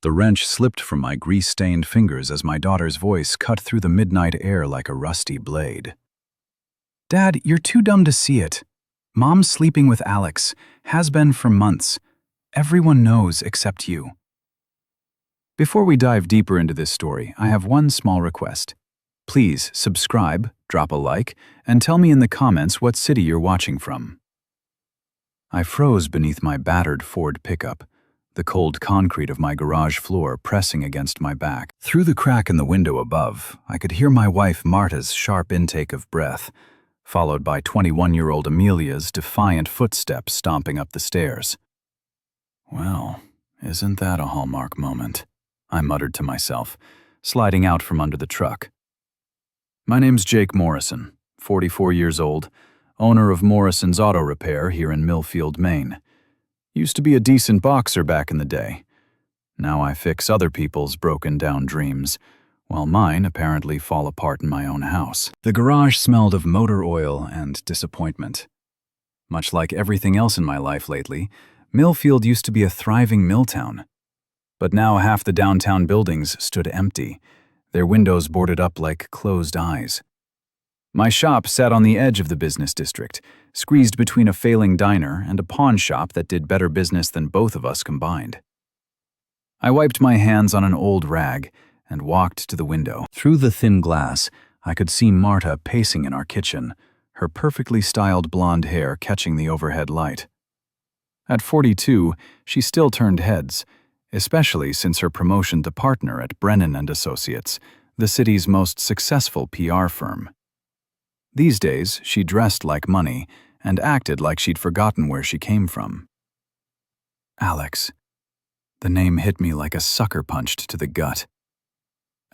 The wrench slipped from my grease-stained fingers as my daughter's voice cut through the midnight air like a rusty blade. "Dad, you're too dumb to see it. Mom's sleeping with Alex. Has been for months. Everyone knows except you." Before we dive deeper into this story, I have one small request. Please subscribe, drop a like, and tell me in the comments what city you're watching from. I froze beneath my battered Ford pickup, the cold concrete of my garage floor pressing against my back. Through the crack in the window above, I could hear my wife Marta's sharp intake of breath, followed by 21-year-old Amelia's defiant footsteps stomping up the stairs. "Well, isn't that a hallmark moment?" I muttered to myself, sliding out from under the truck. My name's Jake Morrison, 44 years old, owner of Morrison's Auto Repair here in Millfield, Maine. Used to be a decent boxer back in the day. Now I fix other people's broken-down dreams, while mine apparently fall apart in my own house. The garage smelled of motor oil and disappointment. Much like everything else in my life lately, Millfield used to be a thriving mill town. But now half the downtown buildings stood empty, their windows boarded up like closed eyes. My shop sat on the edge of the business district, squeezed between a failing diner and a pawn shop that did better business than both of us combined. I wiped my hands on an old rag and walked to the window. Through the thin glass, I could see Marta pacing in our kitchen, her perfectly styled blonde hair catching the overhead light. At 42, she still turned heads, especially since her promotion to partner at Brennan & Associates, the city's most successful PR firm. These days, she dressed like money and acted like she'd forgotten where she came from. Alex. The name hit me like a sucker punched to the gut.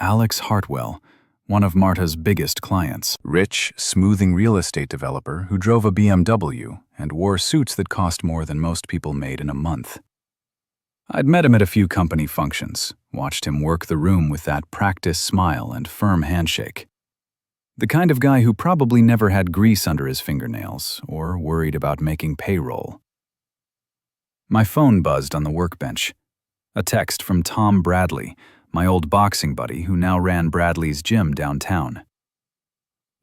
Alex Hartwell, one of Marta's biggest clients. Rich, smoothing real estate developer who drove a BMW and wore suits that cost more than most people made in a month. I'd met him at a few company functions, watched him work the room with that practiced smile and firm handshake. The kind of guy who probably never had grease under his fingernails or worried about making payroll. My phone buzzed on the workbench. A text from Tom Bradley, my old boxing buddy who now ran Bradley's gym downtown.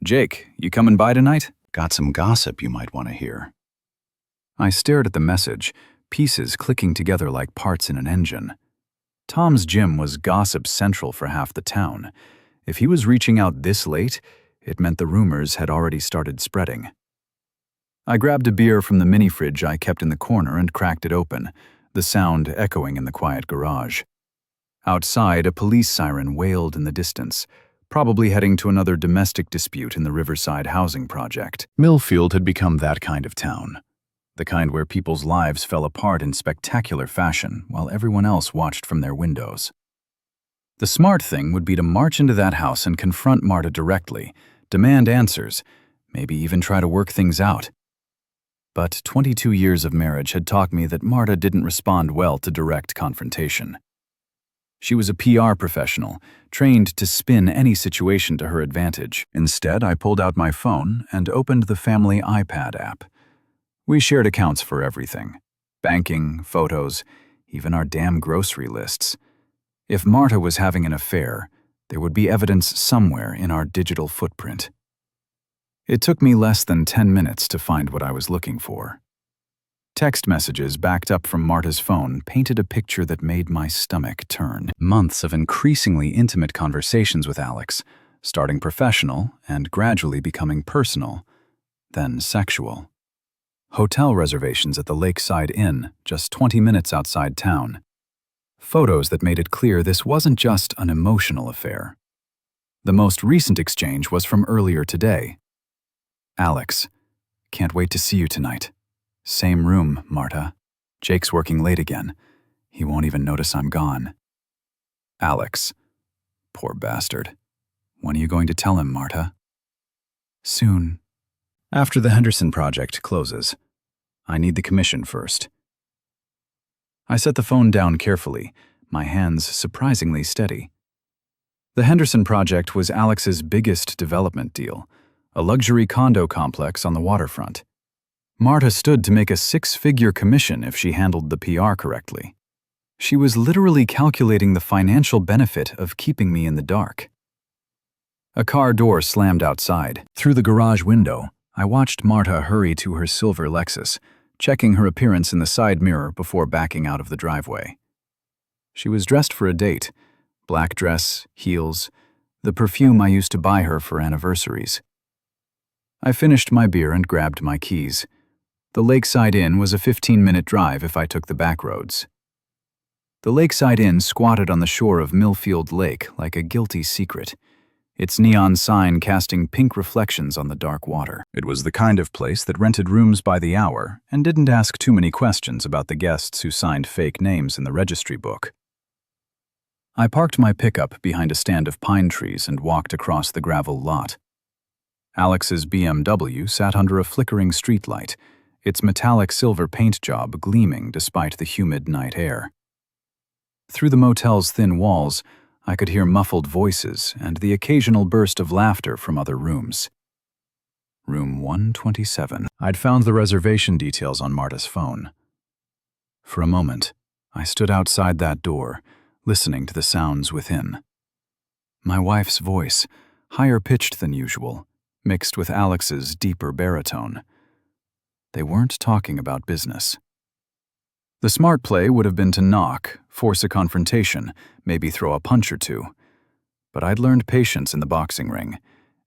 "Jake, you coming by tonight? Got some gossip you might want to hear." I stared at the message, pieces clicking together like parts in an engine. Tom's gym was gossip central for half the town. If he was reaching out this late, it meant the rumors had already started spreading. I grabbed a beer from the mini fridge I kept in the corner and cracked it open, the sound echoing in the quiet garage. Outside, a police siren wailed in the distance, probably heading to another domestic dispute in the Riverside housing project. Millfield had become that kind of town. The kind where people's lives fell apart in spectacular fashion while everyone else watched from their windows. The smart thing would be to march into that house and confront Marta directly, demand answers, maybe even try to work things out. But 22 years of marriage had taught me that Marta didn't respond well to direct confrontation. She was a PR professional, trained to spin any situation to her advantage. Instead, I pulled out my phone and opened the family iPad app. We shared accounts for everything: banking, photos, even our damn grocery lists. If Marta was having an affair, there would be evidence somewhere in our digital footprint. It took me less than 10 minutes to find what I was looking for. Text messages backed up from Marta's phone painted a picture that made my stomach turn. Months of increasingly intimate conversations with Alex, starting professional and gradually becoming personal, then sexual. Hotel reservations at the Lakeside Inn, just 20 minutes outside town. Photos that made it clear this wasn't just an emotional affair. The most recent exchange was from earlier today. "Alex, can't wait to see you tonight. Same room, Marta. Jake's working late again. He won't even notice I'm gone." Alex. Poor bastard. When are you going to tell him, Marta? Soon. After the Henderson project closes. I need the commission first. I set the phone down carefully, my hands surprisingly steady. The Henderson project was Alex's biggest development deal, a luxury condo complex on the waterfront. Marta stood to make a 6-figure commission if she handled the PR correctly. She was literally calculating the financial benefit of keeping me in the dark. A car door slammed outside. Through the garage window, I watched Marta hurry to her silver Lexus, checking her appearance in the side mirror before backing out of the driveway. She was dressed for a date: black dress, heels, the perfume I used to buy her for anniversaries. I finished my beer and grabbed my keys. The Lakeside Inn was a 15-minute drive if I took the back roads. The Lakeside Inn squatted on the shore of Millfield Lake like a guilty secret, its neon sign casting pink reflections on the dark water. It was the kind of place that rented rooms by the hour and didn't ask too many questions about the guests who signed fake names in the registry book. I parked my pickup behind a stand of pine trees and walked across the gravel lot. Alex's BMW sat under a flickering streetlight, its metallic silver paint job gleaming despite the humid night air. Through the motel's thin walls, I could hear muffled voices and the occasional burst of laughter from other rooms. Room 127. I'd found the reservation details on Marta's phone. For a moment, I stood outside that door, listening to the sounds within. My wife's voice, higher pitched than usual, mixed with Alex's deeper baritone. They weren't talking about business. The smart play would have been to knock, force a confrontation, maybe throw a punch or two. But I'd learned patience in the boxing ring,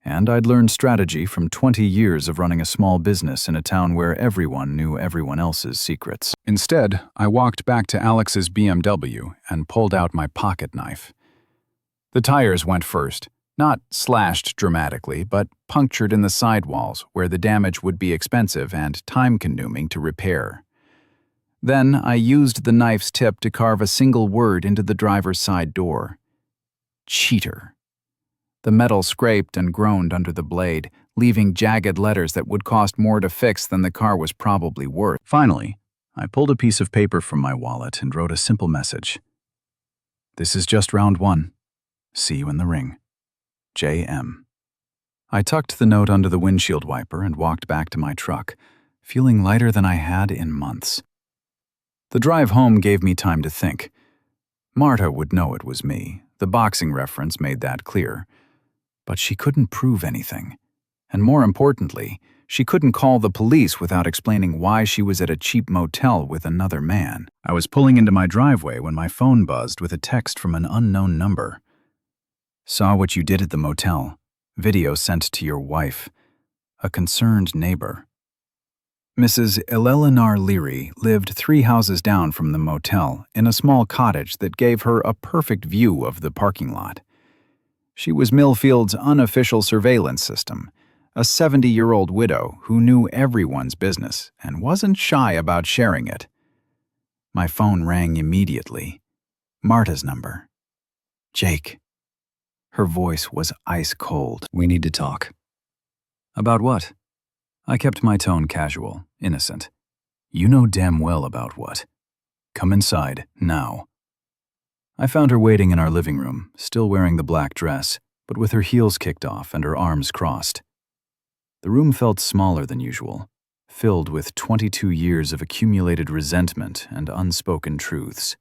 and I'd learned strategy from 20 years of running a small business in a town where everyone knew everyone else's secrets. Instead, I walked back to Alex's BMW and pulled out my pocket knife. The tires went first, not slashed dramatically, but punctured in the sidewalls where the damage would be expensive and time-consuming to repair. Then I used the knife's tip to carve a single word into the driver's side door. Cheater. The metal scraped and groaned under the blade, leaving jagged letters that would cost more to fix than the car was probably worth. Finally, I pulled a piece of paper from my wallet and wrote a simple message. This is just round one. See you in the ring. J.M. I tucked the note under the windshield wiper and walked back to my truck, feeling lighter than I had in months. The drive home gave me time to think. Marta would know it was me. The boxing reference made that clear. But she couldn't prove anything. And more importantly, she couldn't call the police without explaining why she was at a cheap motel with another man. I was pulling into my driveway when my phone buzzed with a text from an unknown number. Saw what you did at the motel. Video sent to your wife. A concerned neighbor. Mrs. Eleanor Leary lived 3 houses down from the motel in a small cottage that gave her a perfect view of the parking lot. She was Millfield's unofficial surveillance system, a 70-year-old widow who knew everyone's business and wasn't shy about sharing it. My phone rang immediately. Marta's number. Jake. Her voice was ice cold. We need to talk. About what? I kept my tone casual, innocent. You know damn well about what. Come inside, now. I found her waiting in our living room, still wearing the black dress, but with her heels kicked off and her arms crossed. The room felt smaller than usual, filled with 22 years of accumulated resentment and unspoken truths.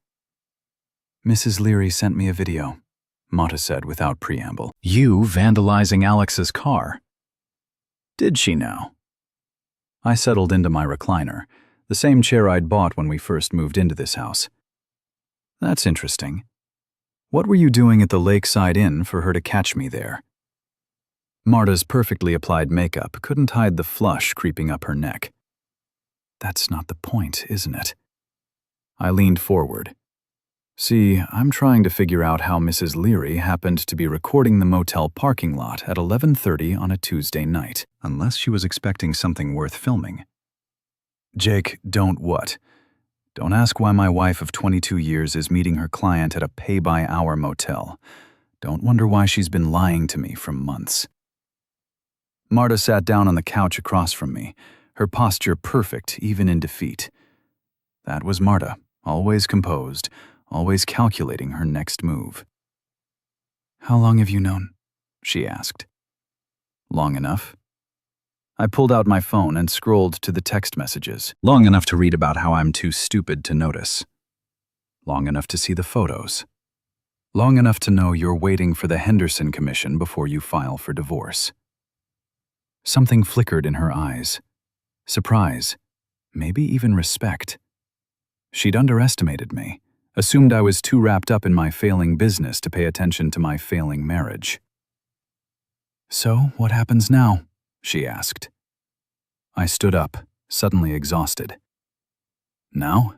Mrs. Leary sent me a video, Marta said without preamble. You vandalizing Alex's car. Did she now? I settled into my recliner, the same chair I'd bought when we first moved into this house. That's interesting. What were you doing at the Lakeside Inn for her to catch me there? Marta's perfectly applied makeup couldn't hide the flush creeping up her neck. That's not the point, isn't it? I leaned forward. See, I'm trying to figure out how Mrs. Leary happened to be recording the motel parking lot at 11:30 on a Tuesday night, unless she was expecting something worth filming. Jake, don't what? Don't ask why my wife of 22 years is meeting her client at a pay-by-hour motel. Don't wonder why she's been lying to me for months. Marta sat down on the couch across from me, her posture perfect even in defeat. That was Marta, always composed, always calculating her next move. How long have you known? She asked. Long enough. I pulled out my phone and scrolled to the text messages, long enough to read about how I'm too stupid to notice. Long enough to see the photos. Long enough to know you're waiting for the Henderson Commission before you file for divorce. Something flickered in her eyes. Surprise. Maybe even respect. She'd underestimated me, assumed I was too wrapped up in my failing business to pay attention to my failing marriage. "So, what happens now?" she asked. I stood up, suddenly exhausted. Now?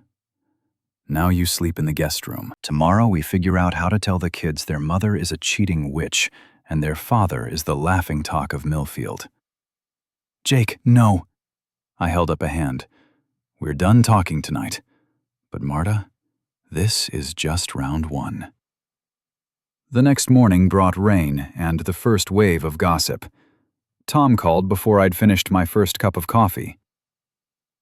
Now you sleep in the guest room. Tomorrow we figure out how to tell the kids their mother is a cheating witch and their father is the laughingstock of Millfield. "Jake, no." I held up a hand. "We're done talking tonight. But Marta, this is just round one." The next morning brought rain and the first wave of gossip. Tom called before I'd finished my first cup of coffee.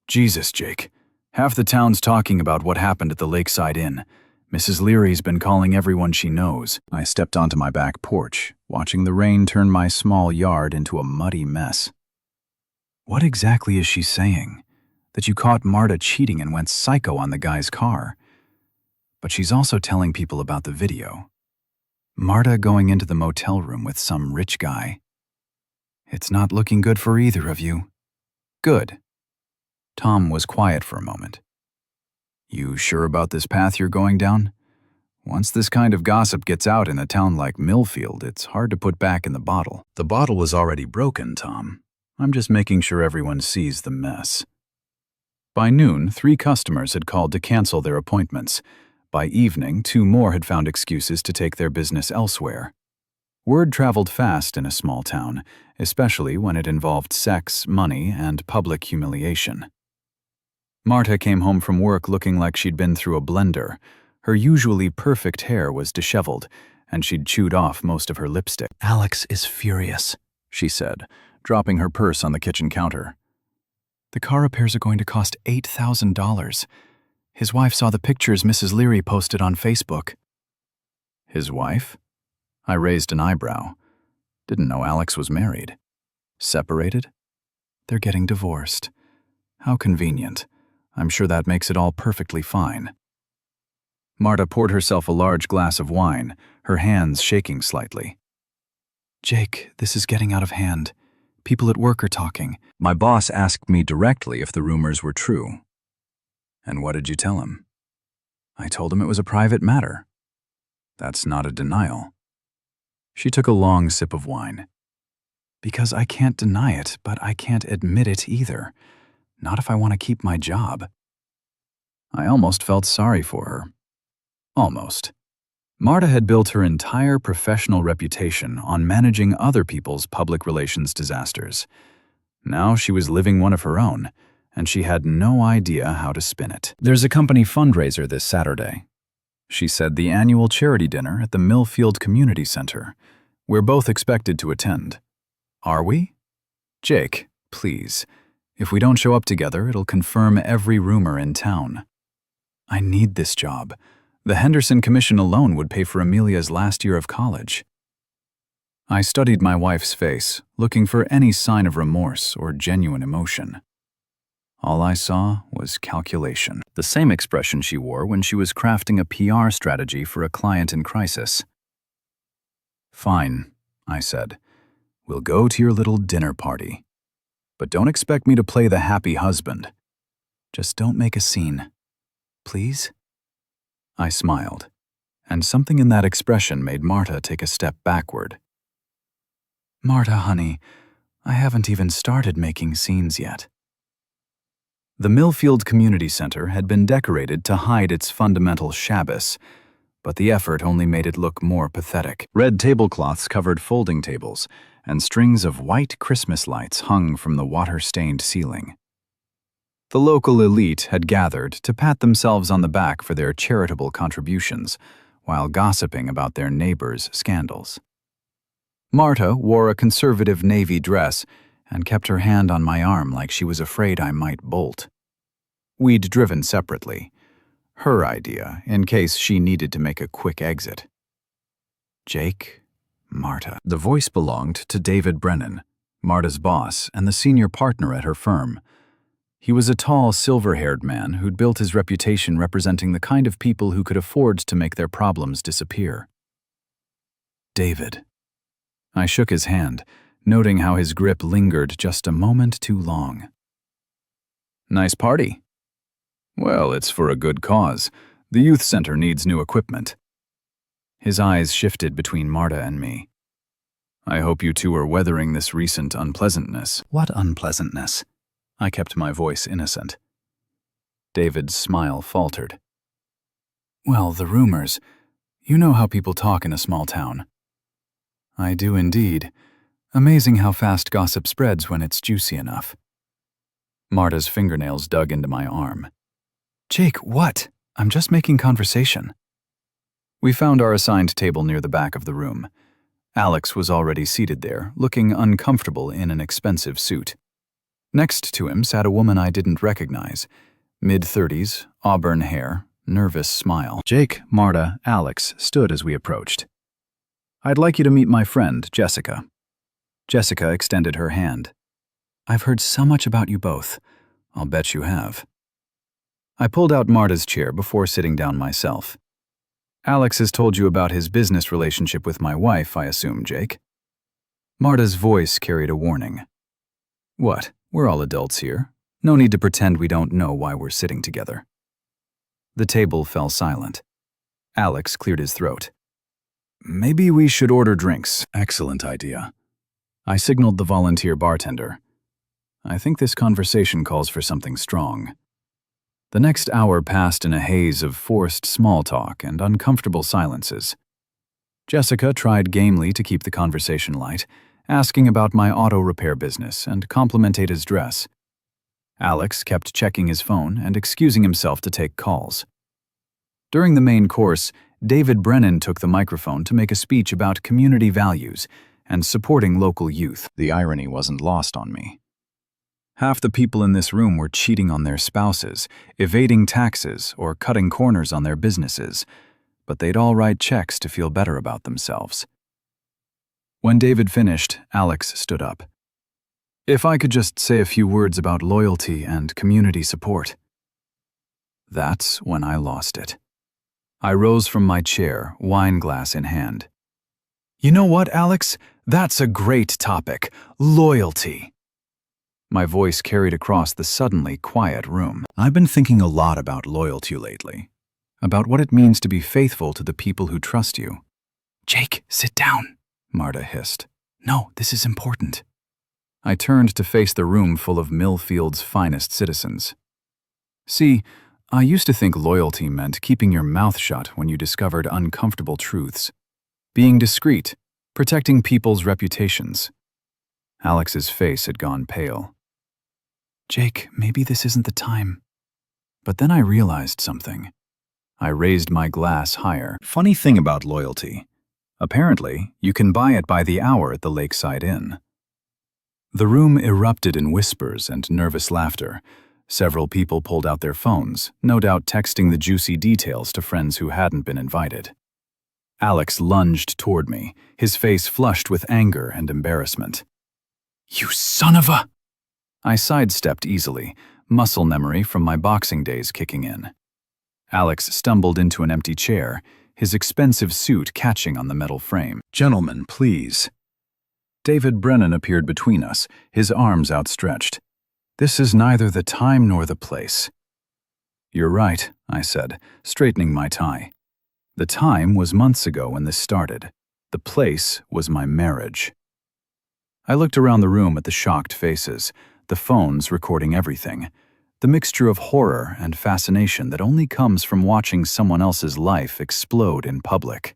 "Jesus, Jake. Half the town's talking about what happened at the Lakeside Inn. Mrs. Leary's been calling everyone she knows." I stepped onto my back porch, watching the rain turn my small yard into a muddy mess. "What exactly is she saying? That you caught Marta cheating and went psycho on the guy's car. But she's also telling people about the video. Marta going into the motel room with some rich guy. It's not looking good for either of you." "Good." Tom was quiet for a moment. "You sure about this path you're going down? Once this kind of gossip gets out in a town like Millfield, it's hard to put back in the bottle." "The bottle was already broken, Tom. I'm just making sure everyone sees the mess." By noon, 3 customers had called to cancel their appointments. By evening, 2 more had found excuses to take their business elsewhere. Word traveled fast in a small town, especially when it involved sex, money, and public humiliation. Marta came home from work looking like she'd been through a blender. Her usually perfect hair was disheveled, and she'd chewed off most of her lipstick. "Alex is furious," she said, dropping her purse on the kitchen counter. "The car repairs are going to cost $8,000. His wife saw the pictures Mrs. Leary posted on Facebook." "His wife?" I raised an eyebrow. Didn't know Alex was married. "Separated?" "They're getting divorced." "How convenient. I'm sure that makes it all perfectly fine." Marta poured herself a large glass of wine, her hands shaking slightly. "Jake, this is getting out of hand. People at work are talking. My boss asked me directly if the rumors were true." "And what did you tell him?" "I told him it was a private matter." "That's not a denial." She took a long sip of wine. "Because I can't deny it, but I can't admit it either. Not if I want to keep my job." I almost felt sorry for her. Almost. Marta had built her entire professional reputation on managing other people's public relations disasters. Now she was living one of her own, and she had no idea how to spin it. "There's a company fundraiser this Saturday," she said, "the annual charity dinner at the Millfield Community Center. We're both expected to attend." "Are we?" "Jake, please. If we don't show up together, it'll confirm every rumor in town." "I need this job. The Henderson Commission alone would pay for Amelia's last year of college." I studied my wife's face, looking for any sign of remorse or genuine emotion. All I saw was calculation, the same expression she wore when she was crafting a PR strategy for a client in crisis. "Fine," I said. "We'll go to your little dinner party. But don't expect me to play the happy husband. Just don't make a scene. Please?" I smiled, and something in that expression made Marta take a step backward. "Marta, honey, I haven't even started making scenes yet." The Millfield Community Center had been decorated to hide its fundamental shabbos, but the effort only made it look more pathetic. Red tablecloths covered folding tables, and strings of white Christmas lights hung from the water-stained ceiling. The local elite had gathered to pat themselves on the back for their charitable contributions, while gossiping about their neighbors' scandals. Marta wore a conservative navy dress and kept her hand on my arm like she was afraid I might bolt. We'd driven separately. Her idea, in case she needed to make a quick exit. "Jake, Marta." The voice belonged to David Brennan, Marta's boss and the senior partner at her firm. He was a tall, silver-haired man who'd built his reputation representing the kind of people who could afford to make their problems disappear. David. I shook his hand, noting how his grip lingered just a moment too long. Nice party. Well, it's for a good cause. The youth center needs new equipment. His eyes shifted between Marta and me. I hope you two are weathering this recent unpleasantness. What unpleasantness? I kept my voice innocent. David's smile faltered. Well, the rumors. You know how people talk in a small town. I do indeed. Amazing how fast gossip spreads when it's juicy enough. Marta's fingernails dug into my arm. Jake, what? I'm just making conversation. We found our assigned table near the back of the room. Alex was already seated there, looking uncomfortable in an expensive suit. Next to him sat a woman I didn't recognize. Mid-30s, auburn hair, nervous smile. Jake, Marta, Alex stood as we approached. I'd like you to meet my friend, Jessica. Jessica extended her hand. I've heard so much about you both. I'll bet you have. I pulled out Marta's chair before sitting down myself. Alex has told you about his business relationship with my wife, I assume, Jake. Marta's voice carried a warning. What? We're all adults here. No need to pretend we don't know why we're sitting together. The table fell silent. Alex cleared his throat. Maybe we should order drinks. Excellent idea. I signaled the volunteer bartender. I think this conversation calls for something strong. The next hour passed in a haze of forced small talk and uncomfortable silences. Jessica tried gamely to keep the conversation light, asking about my auto repair business and complimented his dress. Alex kept checking his phone and excusing himself to take calls. During the main course, David Brennan took the microphone to make a speech about community values and supporting local youth. The irony wasn't lost on me. Half the people in this room were cheating on their spouses, evading taxes, or cutting corners on their businesses, but they'd all write checks to feel better about themselves. When David finished, Alex stood up. If I could just say a few words about loyalty and community support. That's when I lost it. I rose from my chair, wine glass in hand. You know what, Alex? That's a great topic. Loyalty. My voice carried across the suddenly quiet room. I've been thinking a lot about loyalty lately, about what it means to be faithful to the people who trust you. Jake, sit down, Marta hissed. No, this is important. I turned to face the room full of Millfield's finest citizens. See, I used to think loyalty meant keeping your mouth shut when you discovered uncomfortable truths, being discreet, protecting people's reputations. Alex's face had gone pale. Jake, maybe this isn't the time. But then I realized something. I raised my glass higher. Funny thing about loyalty. Apparently, you can buy it by the hour at the Lakeside Inn. The room erupted in whispers and nervous laughter. Several people pulled out their phones, no doubt texting the juicy details to friends who hadn't been invited. Alex lunged toward me, his face flushed with anger and embarrassment. You son of a... I sidestepped easily, muscle memory from my boxing days kicking in. Alex stumbled into an empty chair, his expensive suit catching on the metal frame. Gentlemen, please. David Brennan appeared between us, his arms outstretched. This is neither the time nor the place. You're right, I said, straightening my tie. The time was months ago when this started. The place was my marriage. I looked around the room at the shocked faces, the phones recording everything, the mixture of horror and fascination that only comes from watching someone else's life explode in public.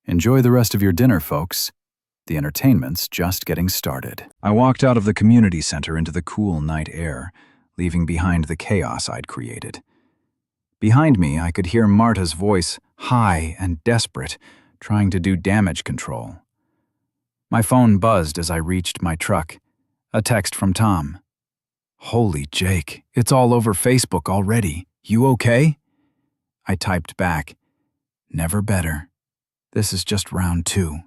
Enjoy the rest of your dinner, folks. The entertainment's just getting started. I walked out of the community center into the cool night air, leaving behind the chaos I'd created. Behind me, I could hear Marta's voice, high and desperate, trying to do damage control. My phone buzzed as I reached my truck. A text from Tom. Holy Jake, it's all over Facebook already. You okay? I typed back, never better. This is just round 2.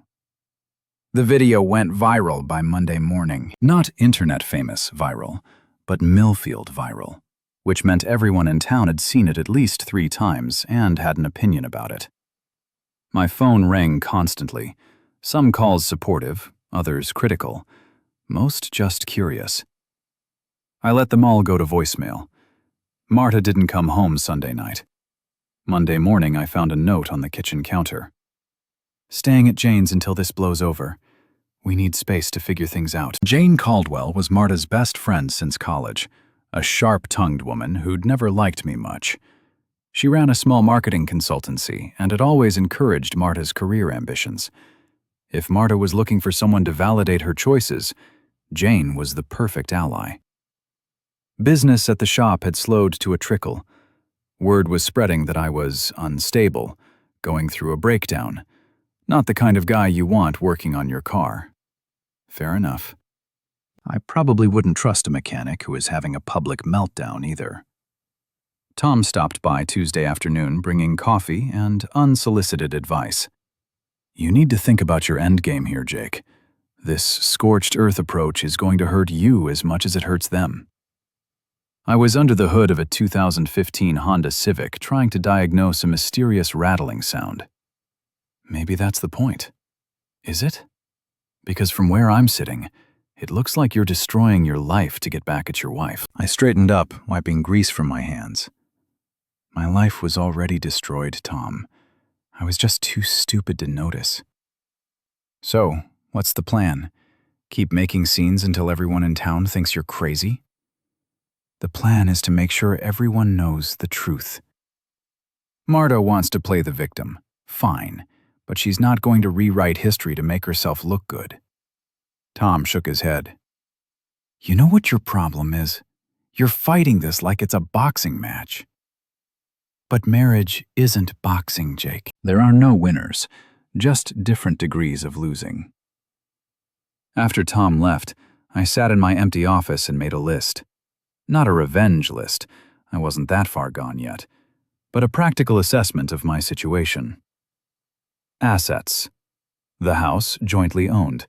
The video went viral by Monday morning. Not internet famous viral, but Millfield viral, which meant everyone in town had seen it at least 3 times and had an opinion about it. My phone rang constantly, some calls supportive, others critical, most just curious. I let them all go to voicemail. Marta didn't come home Sunday night. Monday morning, I found a note on the kitchen counter. "Staying at Jane's until this blows over. We need space to figure things out." Jane Caldwell was Marta's best friend since college, a sharp-tongued woman who'd never liked me much. She ran a small marketing consultancy and had always encouraged Marta's career ambitions. If Marta was looking for someone to validate her choices, Jane was the perfect ally. Business at the shop had slowed to a trickle. Word was spreading that I was unstable, going through a breakdown. Not the kind of guy you want working on your car. Fair enough. I probably wouldn't trust a mechanic who is having a public meltdown either. Tom stopped by Tuesday afternoon bringing coffee and unsolicited advice. "You need to think about your endgame here, Jake. This scorched earth approach is going to hurt you as much as it hurts them." I was under the hood of a 2015 Honda Civic trying to diagnose a mysterious rattling sound. Maybe that's the point. Is it? Because from where I'm sitting, it looks like you're destroying your life to get back at your wife. I straightened up, wiping grease from my hands. My life was already destroyed, Tom. I was just too stupid to notice. So, what's the plan? Keep making scenes until everyone in town thinks you're crazy? The plan is to make sure everyone knows the truth. Marta wants to play the victim. Fine, but she's not going to rewrite history to make herself look good. Tom shook his head. You know what your problem is? You're fighting this like it's a boxing match. But marriage isn't boxing, Jake. There are no winners, just different degrees of losing. After Tom left, I sat in my empty office and made a list. Not a revenge list, I wasn't that far gone yet, but a practical assessment of my situation. Assets. The house, jointly owned.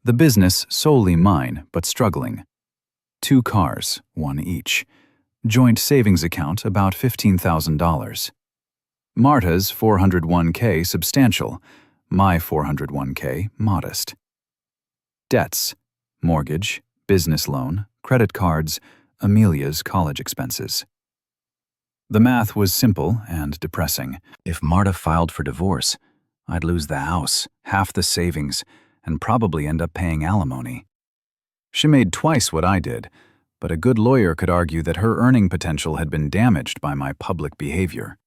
The business, solely mine, but struggling. 2 cars, 1 each. Joint savings account, about $15,000. Marta's 401k, substantial. My 401k, modest. Debts. Mortgage, business loan, credit cards, Amelia's college expenses. The math was simple and depressing. If Marta filed for divorce, I'd lose the house, half the savings, and probably end up paying alimony. She made twice what I did, but a good lawyer could argue that her earning potential had been damaged by my public behavior.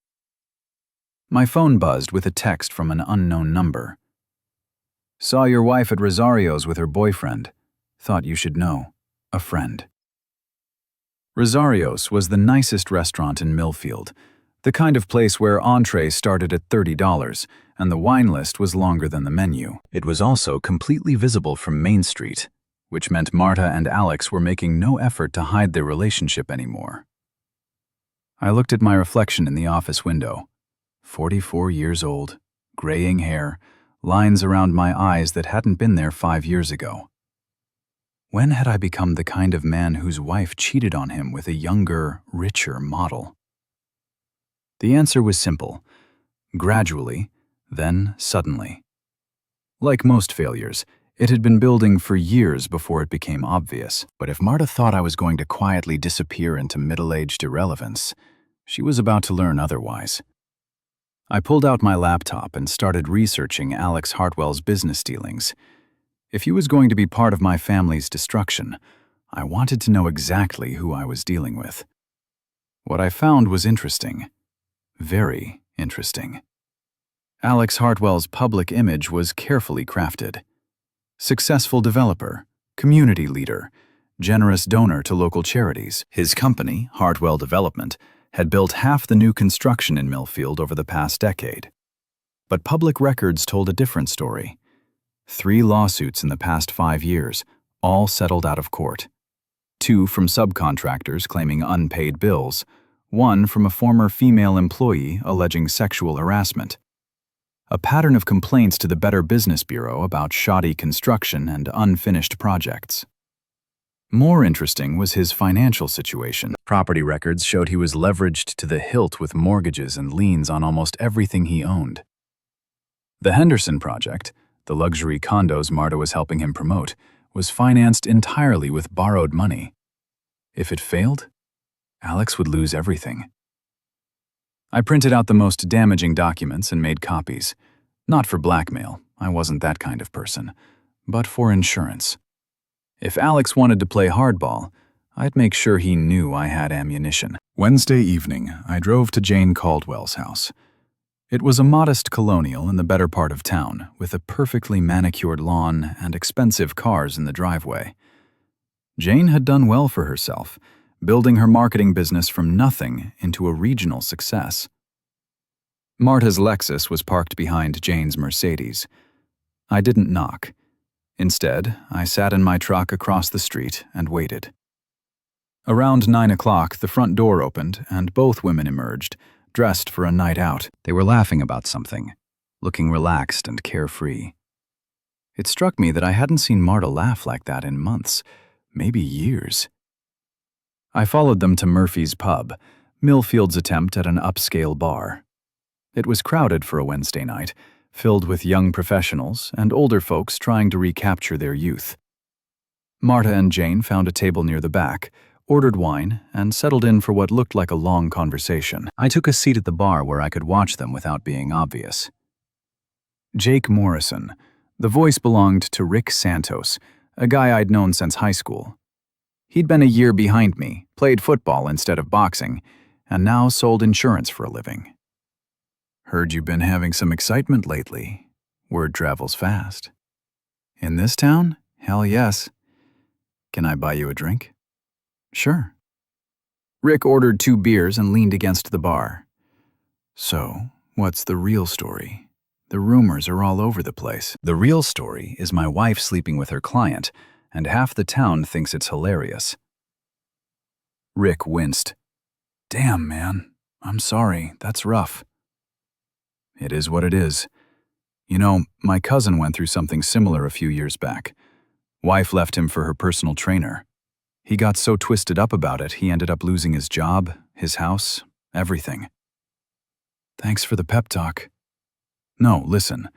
My phone buzzed with a text from an unknown number. Saw your wife at Rosario's with her boyfriend. Thought you should know. A friend. Rosario's was the nicest restaurant in Millfield, the kind of place where entrees started at $30 and the wine list was longer than the menu. It was also completely visible from Main Street, which meant Marta and Alex were making no effort to hide their relationship anymore. I looked at my reflection in the office window. 44 years old, graying hair, lines around my eyes that hadn't been there 5 years ago. When had I become the kind of man whose wife cheated on him with a younger, richer model? The answer was simple. Gradually, then suddenly. Like most failures, it had been building for years before it became obvious. But if Marta thought I was going to quietly disappear into middle-aged irrelevance, she was about to learn otherwise. I pulled out my laptop and started researching Alex Hartwell's business dealings. If he was going to be part of my family's destruction, I wanted to know exactly who I was dealing with. What I found was interesting. Very interesting. Alex Hartwell's public image was carefully crafted. Successful developer, community leader, generous donor to local charities. His company, Hartwell Development, had built half the new construction in Millfield over the past decade. But public records told a different story. 3 lawsuits in the past 5 years, all settled out of court. 2 from subcontractors claiming unpaid bills, 1 from a former female employee alleging sexual harassment. A pattern of complaints to the Better Business Bureau about shoddy construction and unfinished projects. More interesting was his financial situation. Property records showed he was leveraged to the hilt with mortgages and liens on almost everything he owned. The Henderson project, the luxury condos Marta was helping him promote, was financed entirely with borrowed money. If it failed, Alex would lose everything. I printed out the most damaging documents and made copies. Not for blackmail, I wasn't that kind of person, but for insurance. If Alex wanted to play hardball, I'd make sure he knew I had ammunition. Wednesday evening, I drove to Jane Caldwell's house. It was a modest colonial in the better part of town, with a perfectly manicured lawn and expensive cars in the driveway. Jane had done well for herself, building her marketing business from nothing into a regional success. Marta's Lexus was parked behind Jane's Mercedes. I didn't knock. Instead, I sat in my truck across the street and waited. Around 9 o'clock, the front door opened and both women emerged, dressed for a night out. They were laughing about something, looking relaxed and carefree. It struck me that I hadn't seen Marta laugh like that in months, maybe years. I followed them to Murphy's Pub, Millfield's attempt at an upscale bar. It was crowded for a Wednesday night, filled with young professionals and older folks trying to recapture their youth. Marta and Jane found a table near the back, ordered wine, and settled in for what looked like a long conversation. I took a seat at the bar where I could watch them without being obvious. Jake Morrison. The voice belonged to Rick Santos, a guy I'd known since high school. He'd been a year behind me, played football instead of boxing, and now sold insurance for a living. Heard you've been having some excitement lately. Word travels fast. In this town? Hell yes. Can I buy you a drink? Sure. Rick ordered 2 beers and leaned against the bar. So, what's the real story? The rumors are all over the place. The real story is my wife sleeping with her client, and half the town thinks it's hilarious. Rick winced. Damn, man. I'm sorry. That's rough. It is what it is. You know, my cousin went through something similar a few years back. Wife left him for her personal trainer. He got so twisted up about it, he ended up losing his job, his house, everything. Thanks for the pep talk. No, listen.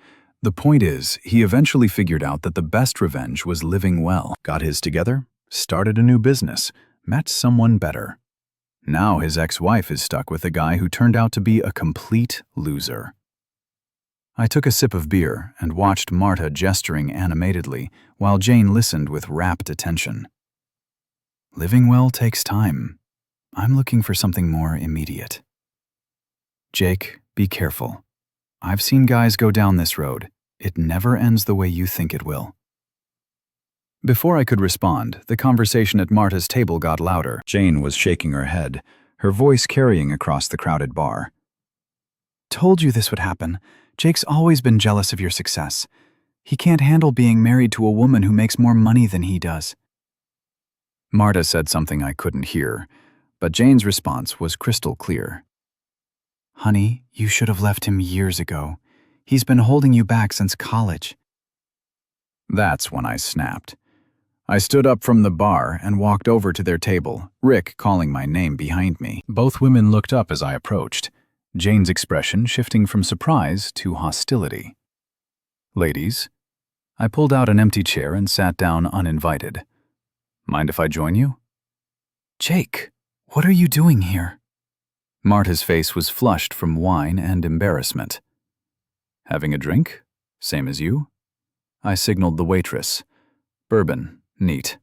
The point is, he eventually figured out that the best revenge was living well. Got his together, started a new business, met someone better. Now his ex-wife is stuck with a guy who turned out to be a complete loser. I took a sip of beer and watched Marta gesturing animatedly while Jane listened with rapt attention. Living well takes time. I'm looking for something more immediate. Jake, be careful. I've seen guys go down this road. It never ends the way you think it will. Before I could respond, the conversation at Marta's table got louder. Jane was shaking her head, her voice carrying across the crowded bar. Told you this would happen. Jake's always been jealous of your success. He can't handle being married to a woman who makes more money than he does. Marta said something I couldn't hear, but Jane's response was crystal clear. Honey, you should have left him years ago. He's been holding you back since college. That's when I snapped. I stood up from the bar and walked over to their table, Rick calling my name behind me. Both women looked up as I approached, Jane's expression shifting from surprise to hostility. Ladies, I pulled out an empty chair and sat down uninvited. Mind if I join you? Jake, what are you doing here? Marta's face was flushed from wine and embarrassment. Having a drink? Same as you? I signaled the waitress. Bourbon, neat.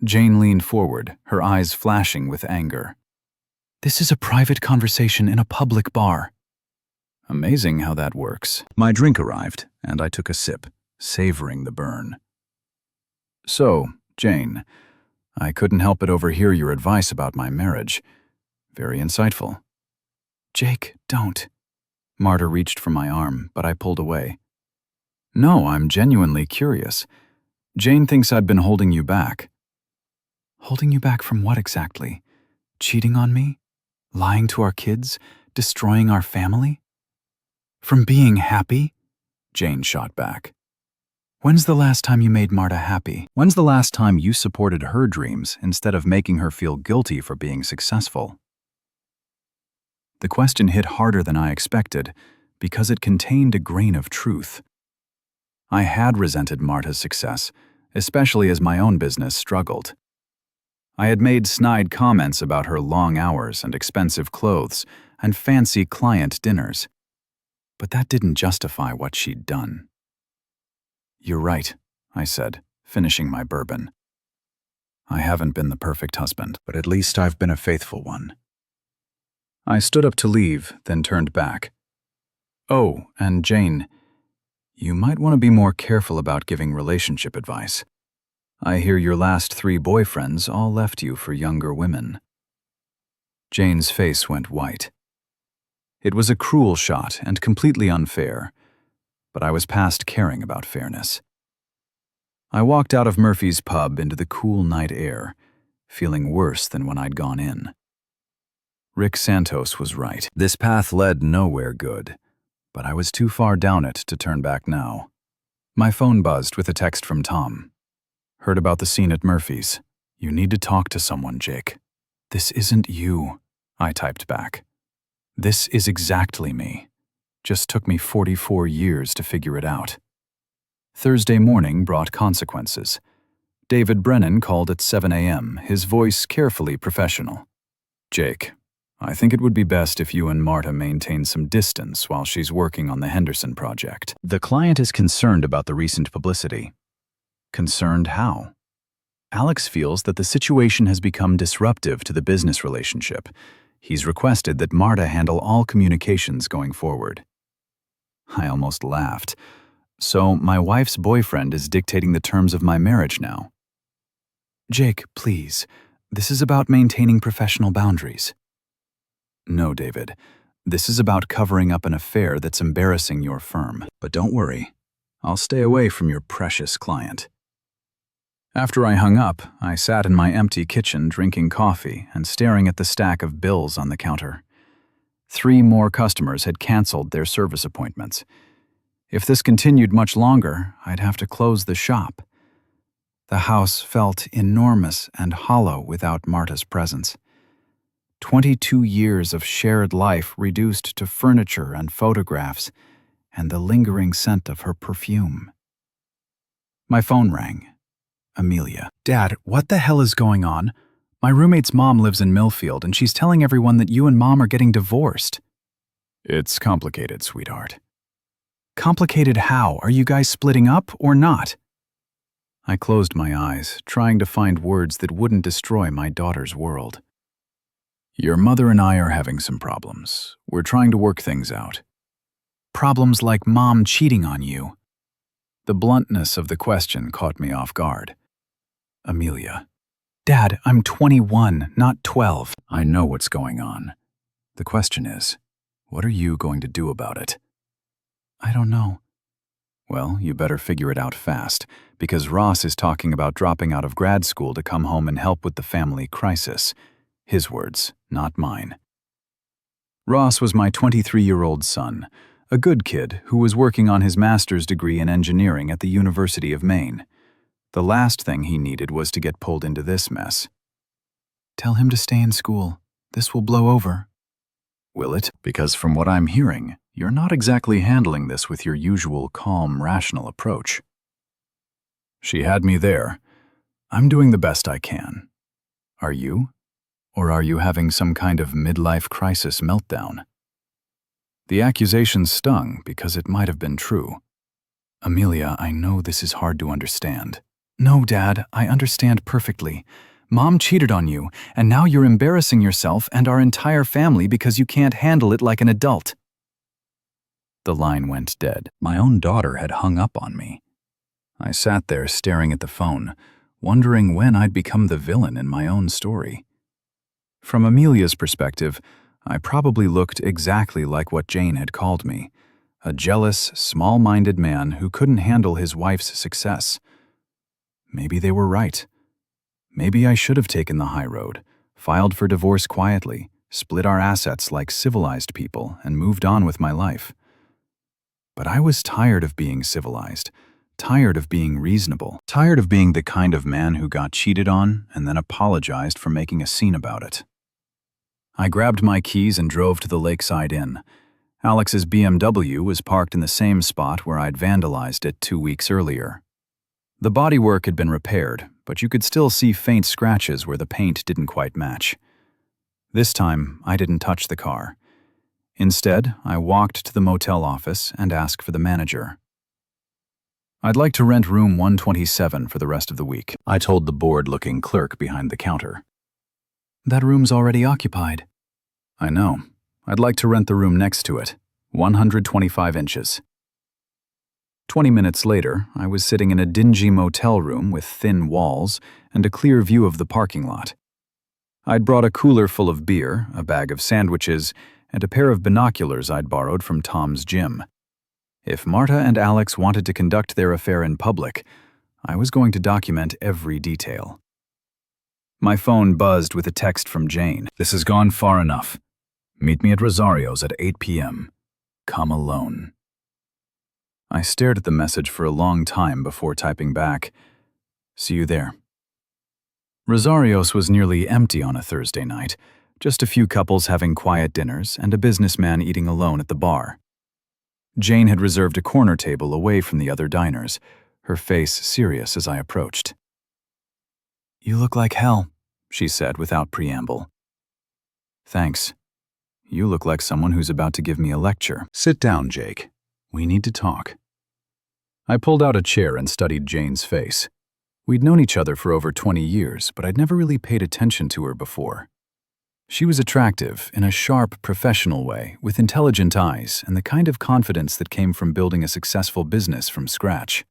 Jane leaned forward, her eyes flashing with anger. This is a private conversation in a public bar. Amazing how that works. My drink arrived, and I took a sip, savoring the burn. So, Jane, I couldn't help but overhear your advice about my marriage. Very insightful. Jake, don't. Marta reached for my arm, but I pulled away. No, I'm genuinely curious. Jane thinks I've been holding you back. Holding you back from what exactly? Cheating on me? Lying to our kids? Destroying our family? From being happy? Jane shot back. When's the last time you made Marta happy? When's the last time you supported her dreams instead of making her feel guilty for being successful? The question hit harder than I expected because it contained a grain of truth. I had resented Marta's success, especially as my own business struggled. I had made snide comments about her long hours and expensive clothes and fancy client dinners. But that didn't justify what she'd done. "You're right," I said, finishing my bourbon. "I haven't been the perfect husband, but at least I've been a faithful one." I stood up to leave, then turned back. "Oh, and Jane, you might want to be more careful about giving relationship advice. I hear your last 3 boyfriends all left you for younger women." Jane's face went white. It was a cruel shot and completely unfair, but I was past caring about fairness. I walked out of Murphy's pub into the cool night air, feeling worse than when I'd gone in. Rick Santos was right. This path led nowhere good, but I was too far down it to turn back now. My phone buzzed with a text from Tom. "Heard about the scene at Murphy's. You need to talk to someone, Jake." "This isn't you," I typed back. "This is exactly me. Just took me 44 years to figure it out." Thursday morning brought consequences. David Brennan called at 7 a.m., his voice carefully professional. "Jake, I think it would be best if you and Marta maintain some distance while she's working on the Henderson project. The client is concerned about the recent publicity." "Concerned how?" "Alex feels that the situation has become disruptive to the business relationship. He's requested that Marta handle all communications going forward." I almost laughed. "So my wife's boyfriend is dictating the terms of my marriage now?" "Jake, please. This is about maintaining professional boundaries." "No, David. This is about covering up an affair that's embarrassing your firm. But don't worry. I'll stay away from your precious client." After I hung up, I sat in my empty kitchen drinking coffee and staring at the stack of bills on the counter. 3 more customers had canceled their service appointments. If this continued much longer, I'd have to close the shop. The house felt enormous and hollow without Marta's presence. 22 years of shared life reduced to furniture and photographs, and the lingering scent of her perfume. My phone rang. Amelia. "Dad, what the hell is going on? My roommate's mom lives in Millfield, and she's telling everyone that you and Mom are getting divorced." "It's complicated, sweetheart." "Complicated how? Are you guys splitting up or not?" I closed my eyes, trying to find words that wouldn't destroy my daughter's world. "Your mother and I are having some problems. We're trying to work things out." "Problems like Mom cheating on you?" The bluntness of the question caught me off guard. Amelia. "Dad, I'm 21, not 12. "I know what's going on. The question is, what are you going to do about it?" "I don't know." "Well, you better figure it out fast, because Ross is talking about dropping out of grad school to come home and help with the family crisis." His words, not mine. Ross was my 23-year-old son, a good kid who was working on his master's degree in engineering at the University of Maine. The last thing he needed was to get pulled into this mess. "Tell him to stay in school. This will blow over." "Will it? Because from what I'm hearing, you're not exactly handling this with your usual calm, rational approach." She had me there. I'm doing the best I can. Are you? Or are you having some kind of midlife crisis meltdown? The accusation stung because it might have been true. "Amelia, I know this is hard to understand." "No, Dad, I understand perfectly. Mom cheated on you, and now you're embarrassing yourself and our entire family because you can't handle it like an adult." The line went dead. My own daughter had hung up on me. I sat there staring at the phone, wondering when I'd become the villain in my own story. From Amelia's perspective, I probably looked exactly like what Jane had called me, a jealous, small-minded man who couldn't handle his wife's success. Maybe they were right. Maybe I should have taken the high road, filed for divorce quietly, split our assets like civilized people, and moved on with my life. But I was tired of being civilized, tired of being reasonable, tired of being the kind of man who got cheated on and then apologized for making a scene about it. I grabbed my keys and drove to the Lakeside Inn. Alex's BMW was parked in the same spot where I'd vandalized it 2 weeks earlier. The bodywork had been repaired, but you could still see faint scratches where the paint didn't quite match. This time, I didn't touch the car. Instead, I walked to the motel office and asked for the manager. "I'd like to rent room 127 for the rest of the week," I told the bored-looking clerk behind the counter. "That room's already occupied." "I know. I'd like to rent the room next to it, 125 inches. 20 minutes later, I was sitting in a dingy motel room with thin walls and a clear view of the parking lot. I'd brought a cooler full of beer, a bag of sandwiches, and a pair of binoculars I'd borrowed from Tom's gym. If Marta and Alex wanted to conduct their affair in public, I was going to document every detail. My phone buzzed with a text from Jane. "This has gone far enough. Meet me at Rosario's at 8 p.m. Come alone." I stared at the message for a long time before typing back, "See you there." Rosario's was nearly empty on a Thursday night, just a few couples having quiet dinners and a businessman eating alone at the bar. Jane had reserved a corner table away from the other diners, her face serious as I approached. "You look like hell," she said without preamble. "Thanks. You look like someone who's about to give me a lecture." "Sit down, Jake. We need to talk." I pulled out a chair and studied Jane's face. We'd known each other for over 20 years, but I'd never really paid attention to her before. She was attractive in a sharp, professional way, with intelligent eyes and the kind of confidence that came from building a successful business from scratch.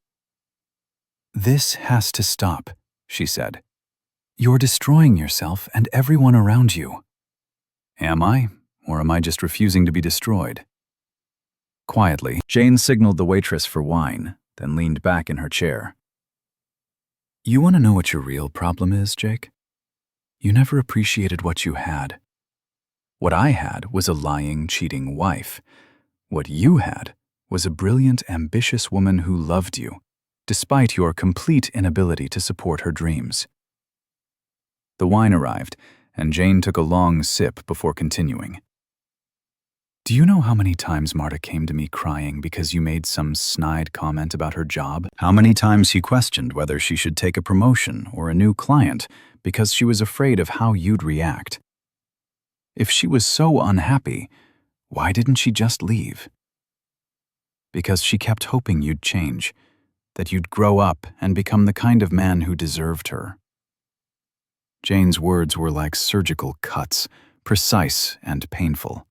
"This has to stop," she said. "You're destroying yourself and everyone around you." Am I, or am I just refusing to be destroyed? Quietly, Jane signaled the waitress for wine, then leaned back in her chair. "You want to know what your real problem is, Jake? You never appreciated what you had. What I had was a lying, cheating wife. What you had was a brilliant, ambitious woman who loved you, despite your complete inability to support her dreams." The wine arrived, and Jane took a long sip before continuing. "Do you know how many times Marta came to me crying because you made some snide comment about her job? How many times she questioned whether she should take a promotion or a new client because she was afraid of how you'd react? If she was so unhappy, why didn't she just leave? Because she kept hoping you'd change, that you'd grow up and become the kind of man who deserved her." Jane's words were like surgical cuts, precise and painful.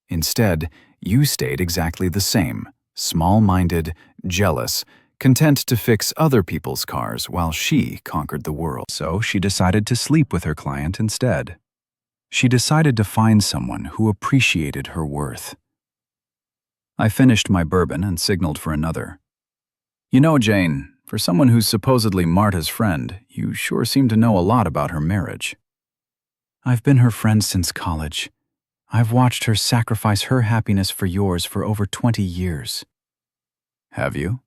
Instead, you stayed exactly the same, small-minded, jealous, content to fix other people's cars while she conquered the world. So she decided to sleep with her client instead. She decided to find someone who appreciated her worth. I finished my bourbon and signaled for another. "You know, Jane, for someone who's supposedly Marta's friend, you sure seem to know a lot about her marriage." "I've been her friend since college. I've watched her sacrifice her happiness for yours for over 20 years. "Have you?"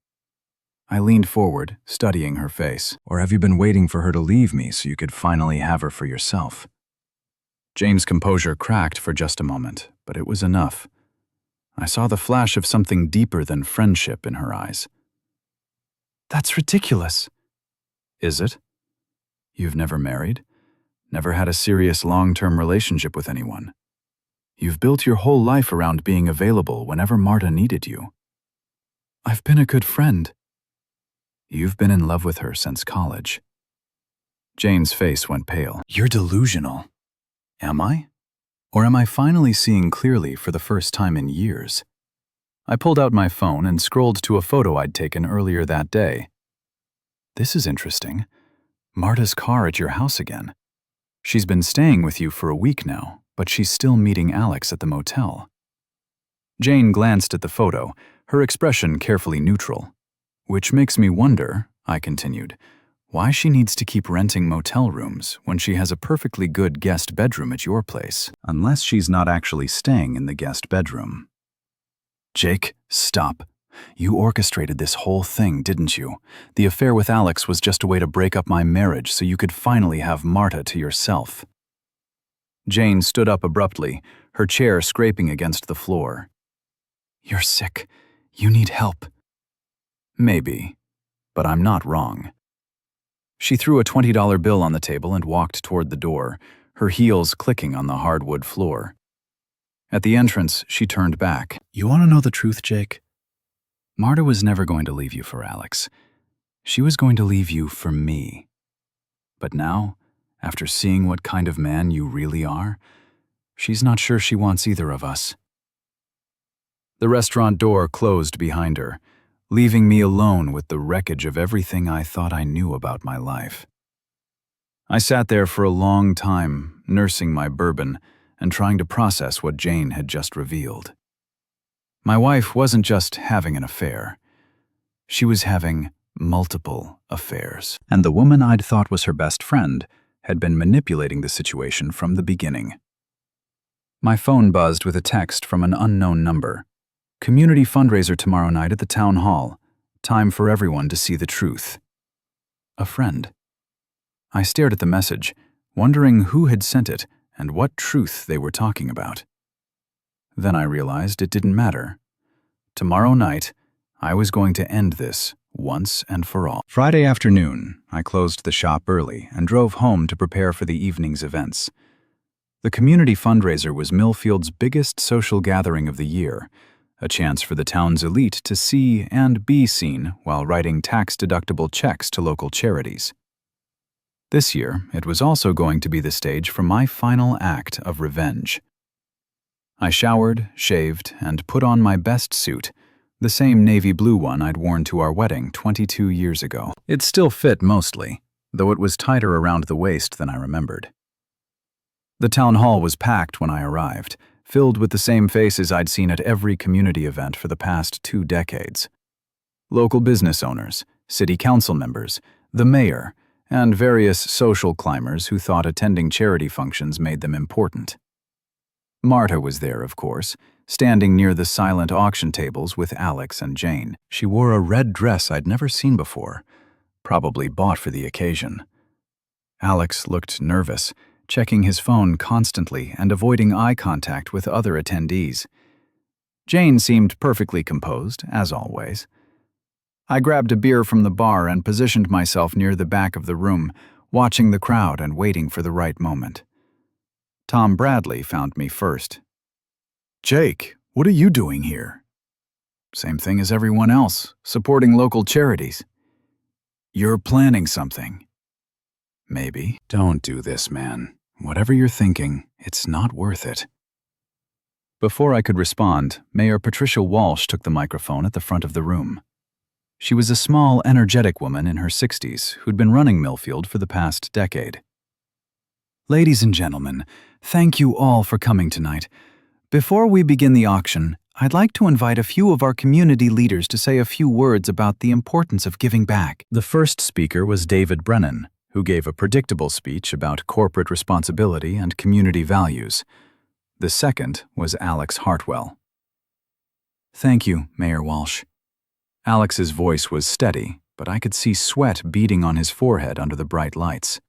I leaned forward, studying her face. "Or have you been waiting for her to leave me so you could finally have her for yourself?" Jane's composure cracked for just a moment, but it was enough. I saw the flash of something deeper than friendship in her eyes. "That's ridiculous." "Is it? You've never married? Never had a serious long-term relationship with anyone? You've built your whole life around being available whenever Marta needed you." "I've been a good friend." "You've been in love with her since college." Jane's face went pale. "You're delusional." Am I? Or am I finally seeing clearly for the first time in years? I pulled out my phone and scrolled to a photo I'd taken earlier that day. This is interesting. Marta's car at your house again. She's been staying with you for a week now, but she's still meeting Alex at the motel. Jane glanced at the photo, her expression carefully neutral. "Which makes me wonder," I continued, "why she needs to keep renting motel rooms when she has a perfectly good guest bedroom at your place, unless she's not actually staying in the guest bedroom." "Jake, stop. You orchestrated this whole thing, didn't you? The affair with Alex was just a way to break up my marriage so you could finally have Marta to yourself. Jane stood up abruptly, her chair scraping against the floor. You're sick. You need help. Maybe, but I'm not wrong. She threw a $20 bill on the table and walked toward the door, her heels clicking on the hardwood floor. At the entrance, she turned back. You want to know the truth, Jake? Marta was never going to leave you for Alex. She was going to leave you for me. But now, after seeing what kind of man you really are, she's not sure she wants either of us. The restaurant door closed behind her, leaving me alone with the wreckage of everything I thought I knew about my life. I sat there for a long time, nursing my bourbon and trying to process what Jane had just revealed. My wife wasn't just having an affair. She was having multiple affairs. And the woman I'd thought was her best friend had been manipulating the situation from the beginning. My phone buzzed with a text from an unknown number. Community fundraiser tomorrow night at the town hall. Time for everyone to see the truth. A friend. I stared at the message, wondering who had sent it and what truth they were talking about. Then I realized it didn't matter. Tomorrow night, I was going to end this once and for all. Friday afternoon, I closed the shop early and drove home to prepare for the evening's events. The community fundraiser was Millfield's biggest social gathering of the year, a chance for the town's elite to see and be seen while writing tax-deductible checks to local charities. This year, it was also going to be the stage for my final act of revenge. I showered, shaved, and put on my best suit, the same navy blue one I'd worn to our wedding 22 years ago. It still fit mostly, though it was tighter around the waist than I remembered. The town hall was packed when I arrived, filled with the same faces I'd seen at every community event for the past 2 decades. Local business owners, city council members, the mayor, and various social climbers who thought attending charity functions made them important. Marta was there, of course, standing near the silent auction tables with Alex and Jane. She wore a red dress I'd never seen before, probably bought for the occasion. Alex looked nervous, checking his phone constantly and avoiding eye contact with other attendees. Jane seemed perfectly composed, as always. I grabbed a beer from the bar and positioned myself near the back of the room, watching the crowd and waiting for the right moment. Tom Bradley found me first. Jake, what are you doing here? Same thing as everyone else, supporting local charities. You're planning something. Maybe. Don't do this, man. Whatever you're thinking, it's not worth it. Before I could respond, Mayor Patricia Walsh took the microphone at the front of the room. She was a small, energetic woman in her 60s who'd been running Millfield for the past decade. Ladies and gentlemen, thank you all for coming tonight. Before we begin the auction, I'd like to invite a few of our community leaders to say a few words about the importance of giving back. The first speaker was David Brennan, who gave a predictable speech about corporate responsibility and community values. The second was Alex Hartwell. Thank you, Mayor Walsh. Alex's voice was steady, but I could see sweat beading on his forehead under the bright lights.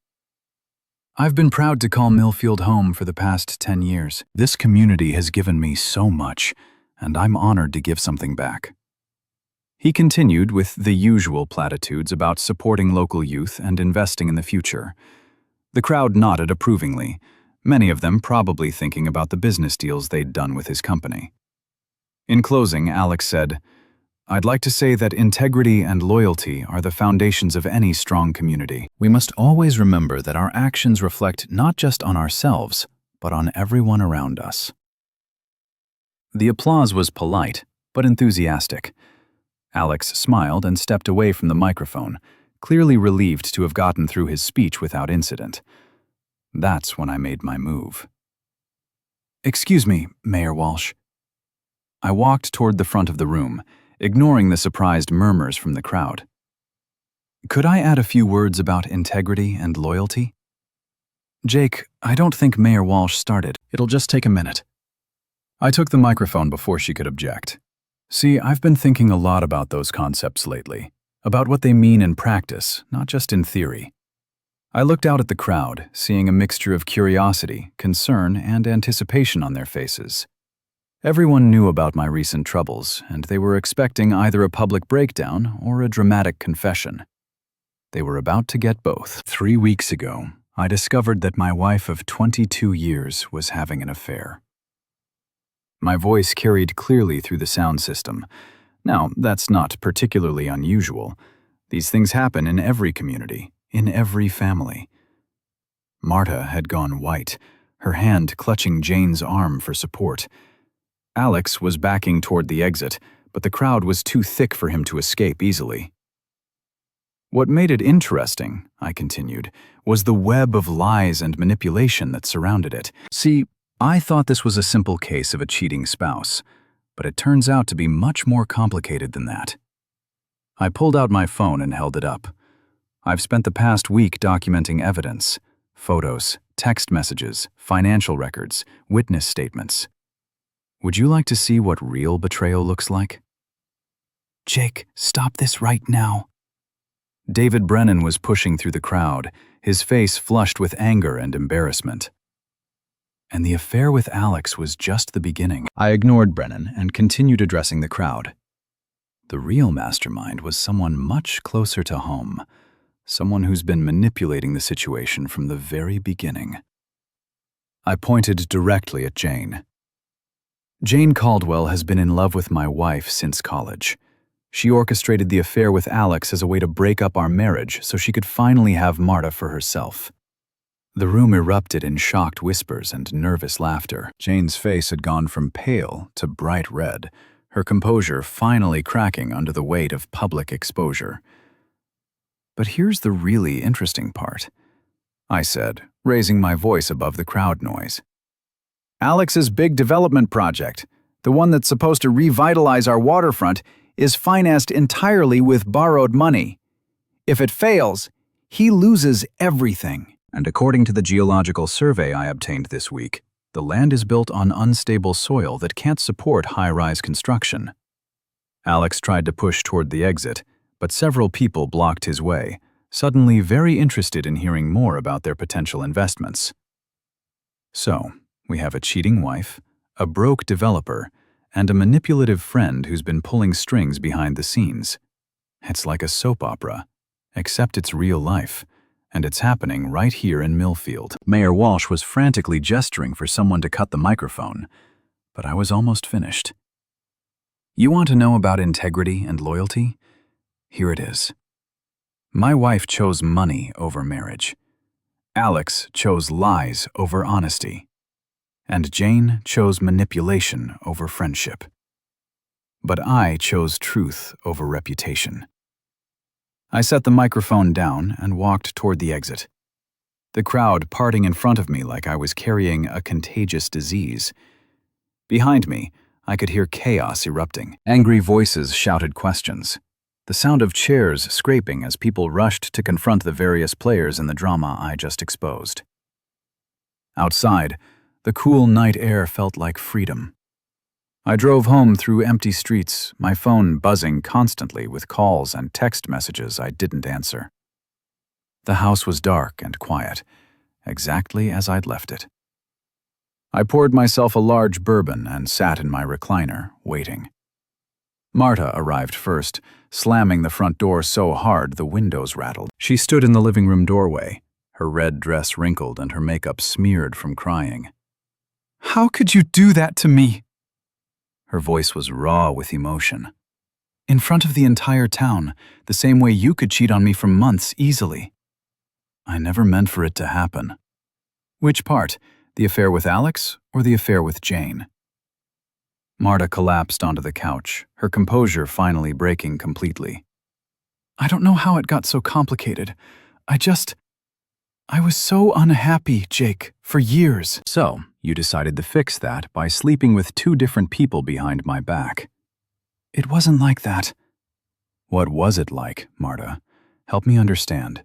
I've been proud to call Millfield home for the past 10 years. This community has given me so much, and I'm honored to give something back. He continued with the usual platitudes about supporting local youth and investing in the future. The crowd nodded approvingly, many of them probably thinking about the business deals they'd done with his company. In closing, Alex said, I'd like to say that integrity and loyalty are the foundations of any strong community. We must always remember that our actions reflect not just on ourselves, but on everyone around us. The applause was polite, but enthusiastic. Alex smiled and stepped away from the microphone, clearly relieved to have gotten through his speech without incident. That's when I made my move. Excuse me, Mayor Walsh. I walked toward the front of the room, ignoring the surprised murmurs from the crowd. Could I add a few words about integrity and loyalty? Jake, I don't think Mayor Walsh started. It'll just take a minute. I took the microphone before she could object. See, I've been thinking a lot about those concepts lately, about what they mean in practice, not just in theory. I looked out at the crowd, seeing a mixture of curiosity, concern, and anticipation on their faces. Everyone knew about my recent troubles, and they were expecting either a public breakdown or a dramatic confession. They were about to get both. 3 weeks ago, I discovered that my wife of 22 years was having an affair. My voice carried clearly through the sound system. Now, that's not particularly unusual. These things happen in every community, in every family. Marta had gone white, her hand clutching Jane's arm for support. Alex was backing toward the exit, but the crowd was too thick for him to escape easily. What made it interesting, I continued, was the web of lies and manipulation that surrounded it. See, I thought this was a simple case of a cheating spouse, but it turns out to be much more complicated than that. I pulled out my phone and held it up. I've spent the past week documenting evidence, photos, text messages, financial records, witness statements. Would you like to see what real betrayal looks like? Jake, stop this right now. David Brennan was pushing through the crowd, his face flushed with anger and embarrassment. And the affair with Alex was just the beginning. I ignored Brennan and continued addressing the crowd. The real mastermind was someone much closer to home, someone who's been manipulating the situation from the very beginning. I pointed directly at Jane. Jane Caldwell has been in love with my wife since college. She orchestrated the affair with Alex as a way to break up our marriage so she could finally have Marta for herself. The room erupted in shocked whispers and nervous laughter. Jane's face had gone from pale to bright red, her composure finally cracking under the weight of public exposure. But here's the really interesting part, I said, raising my voice above the crowd noise. Alex's big development project, the one that's supposed to revitalize our waterfront, is financed entirely with borrowed money. If it fails, he loses everything. And according to the geological survey I obtained this week, the land is built on unstable soil that can't support high-rise construction. Alex tried to push toward the exit, but several people blocked his way, suddenly very interested in hearing more about their potential investments. So, we have a cheating wife, a broke developer, and a manipulative friend who's been pulling strings behind the scenes. It's like a soap opera, except it's real life, and it's happening right here in Millfield. Mayor Walsh was frantically gesturing for someone to cut the microphone, but I was almost finished. You want to know about integrity and loyalty? Here it is. My wife chose money over marriage. Alex chose lies over honesty. And Jane chose manipulation over friendship. But I chose truth over reputation. I set the microphone down and walked toward the exit. The crowd parting in front of me like I was carrying a contagious disease. Behind me, I could hear chaos erupting. Angry voices shouted questions. The sound of chairs scraping as people rushed to confront the various players in the drama I just exposed. Outside, the cool night air felt like freedom. I drove home through empty streets, my phone buzzing constantly with calls and text messages I didn't answer. The house was dark and quiet, exactly as I'd left it. I poured myself a large bourbon and sat in my recliner, waiting. Marta arrived first, slamming the front door so hard the windows rattled. She stood in the living room doorway, her red dress wrinkled and her makeup smeared from crying. How could you do that to me? Her voice was raw with emotion. In front of the entire town, the same way you could cheat on me for months easily. I never meant for it to happen. Which part, the affair with Alex or the affair with Jane? Marta collapsed onto the couch, her composure finally breaking completely. I don't know how it got so complicated. I was so unhappy, Jake, for years. So, you decided to fix that by sleeping with 2 different people behind my back. It wasn't like that. What was it like, Marta? Help me understand.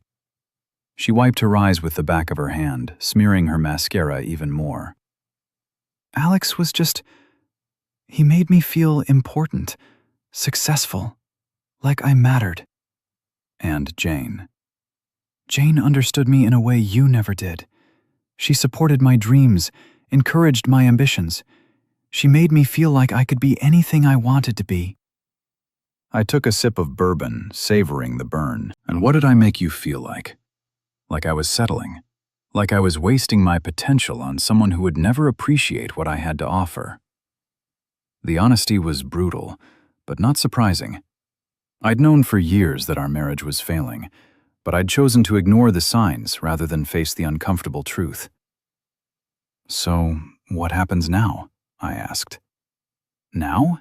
She wiped her eyes with the back of her hand, smearing her mascara even more. Alex was he made me feel important, successful, like I mattered. And Jane. Jane understood me in a way you never did. She supported my dreams, encouraged my ambitions. She made me feel like I could be anything I wanted to be. I took a sip of bourbon, savoring the burn. And what did I make you feel like? Like I was settling. Like I was wasting my potential on someone who would never appreciate what I had to offer. The honesty was brutal, but not surprising. I'd known for years that our marriage was failing, but I'd chosen to ignore the signs rather than face the uncomfortable truth. So, what happens now? I asked. Now?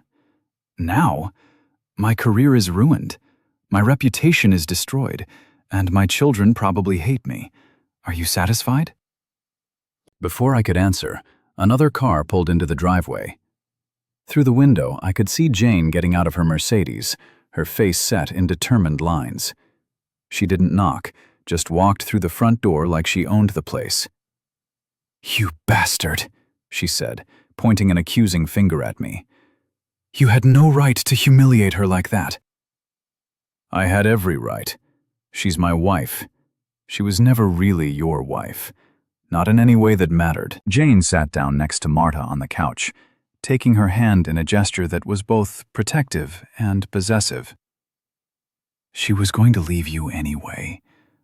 Now? My career is ruined. My reputation is destroyed, and my children probably hate me. Are you satisfied? Before I could answer, another car pulled into the driveway. Through the window, I could see Jane getting out of her Mercedes, her face set in determined lines. She didn't knock, just walked through the front door like she owned the place. "You bastard," she said, pointing an accusing finger at me. "You had no right to humiliate her like that." I had every right. She's my wife. She was never really your wife. Not in any way that mattered. Jane sat down next to Marta on the couch, taking her hand in a gesture that was both protective and possessive. She was going to leave you anyway.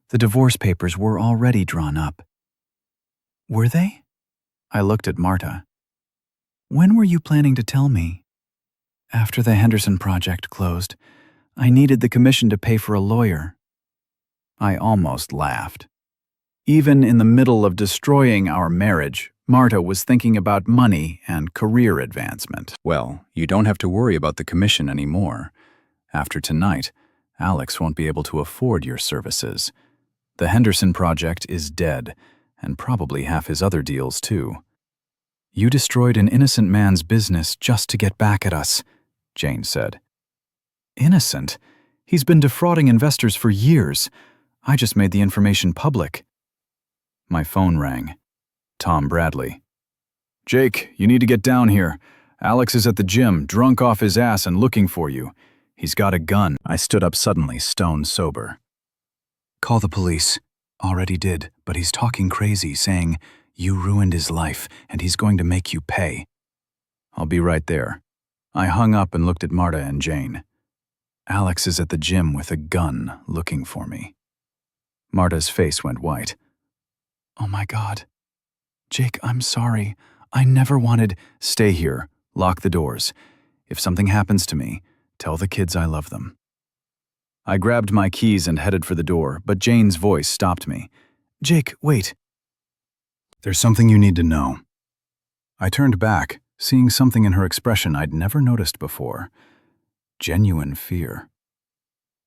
The divorce papers were already drawn up. Were they? I looked at Marta. When were you planning to tell me? After the Henderson project closed. I needed the commission to pay for a lawyer. I almost laughed. Even in the middle of destroying our marriage, Marta was thinking about money and career advancement. Well, you don't have to worry about the commission anymore. After tonight, Alex won't be able to afford your services. The Henderson project is dead, and probably half his other deals too. You destroyed an innocent man's business just to get back at us, Jane said. Innocent? He's been defrauding investors for years. I just made the information public. My phone rang. Tom Bradley. Jake, you need to get down here. Alex is at the gym, drunk off his ass and looking for you. He's got a gun. I stood up suddenly, stone sober. Call the police. Already did, but he's talking crazy, saying, you ruined his life and he's going to make you pay. I'll be right there. I hung up and looked at Marta and Jane. Alex is at the gym with a gun, looking for me. Marta's face went white. Oh my God. Jake, I'm sorry. I never wanted... Stay here. Lock the doors. If something happens to me, tell the kids I love them. I grabbed my keys and headed for the door, but Jane's voice stopped me. Jake, wait. There's something you need to know. I turned back, seeing something in her expression I'd never noticed before. Genuine fear.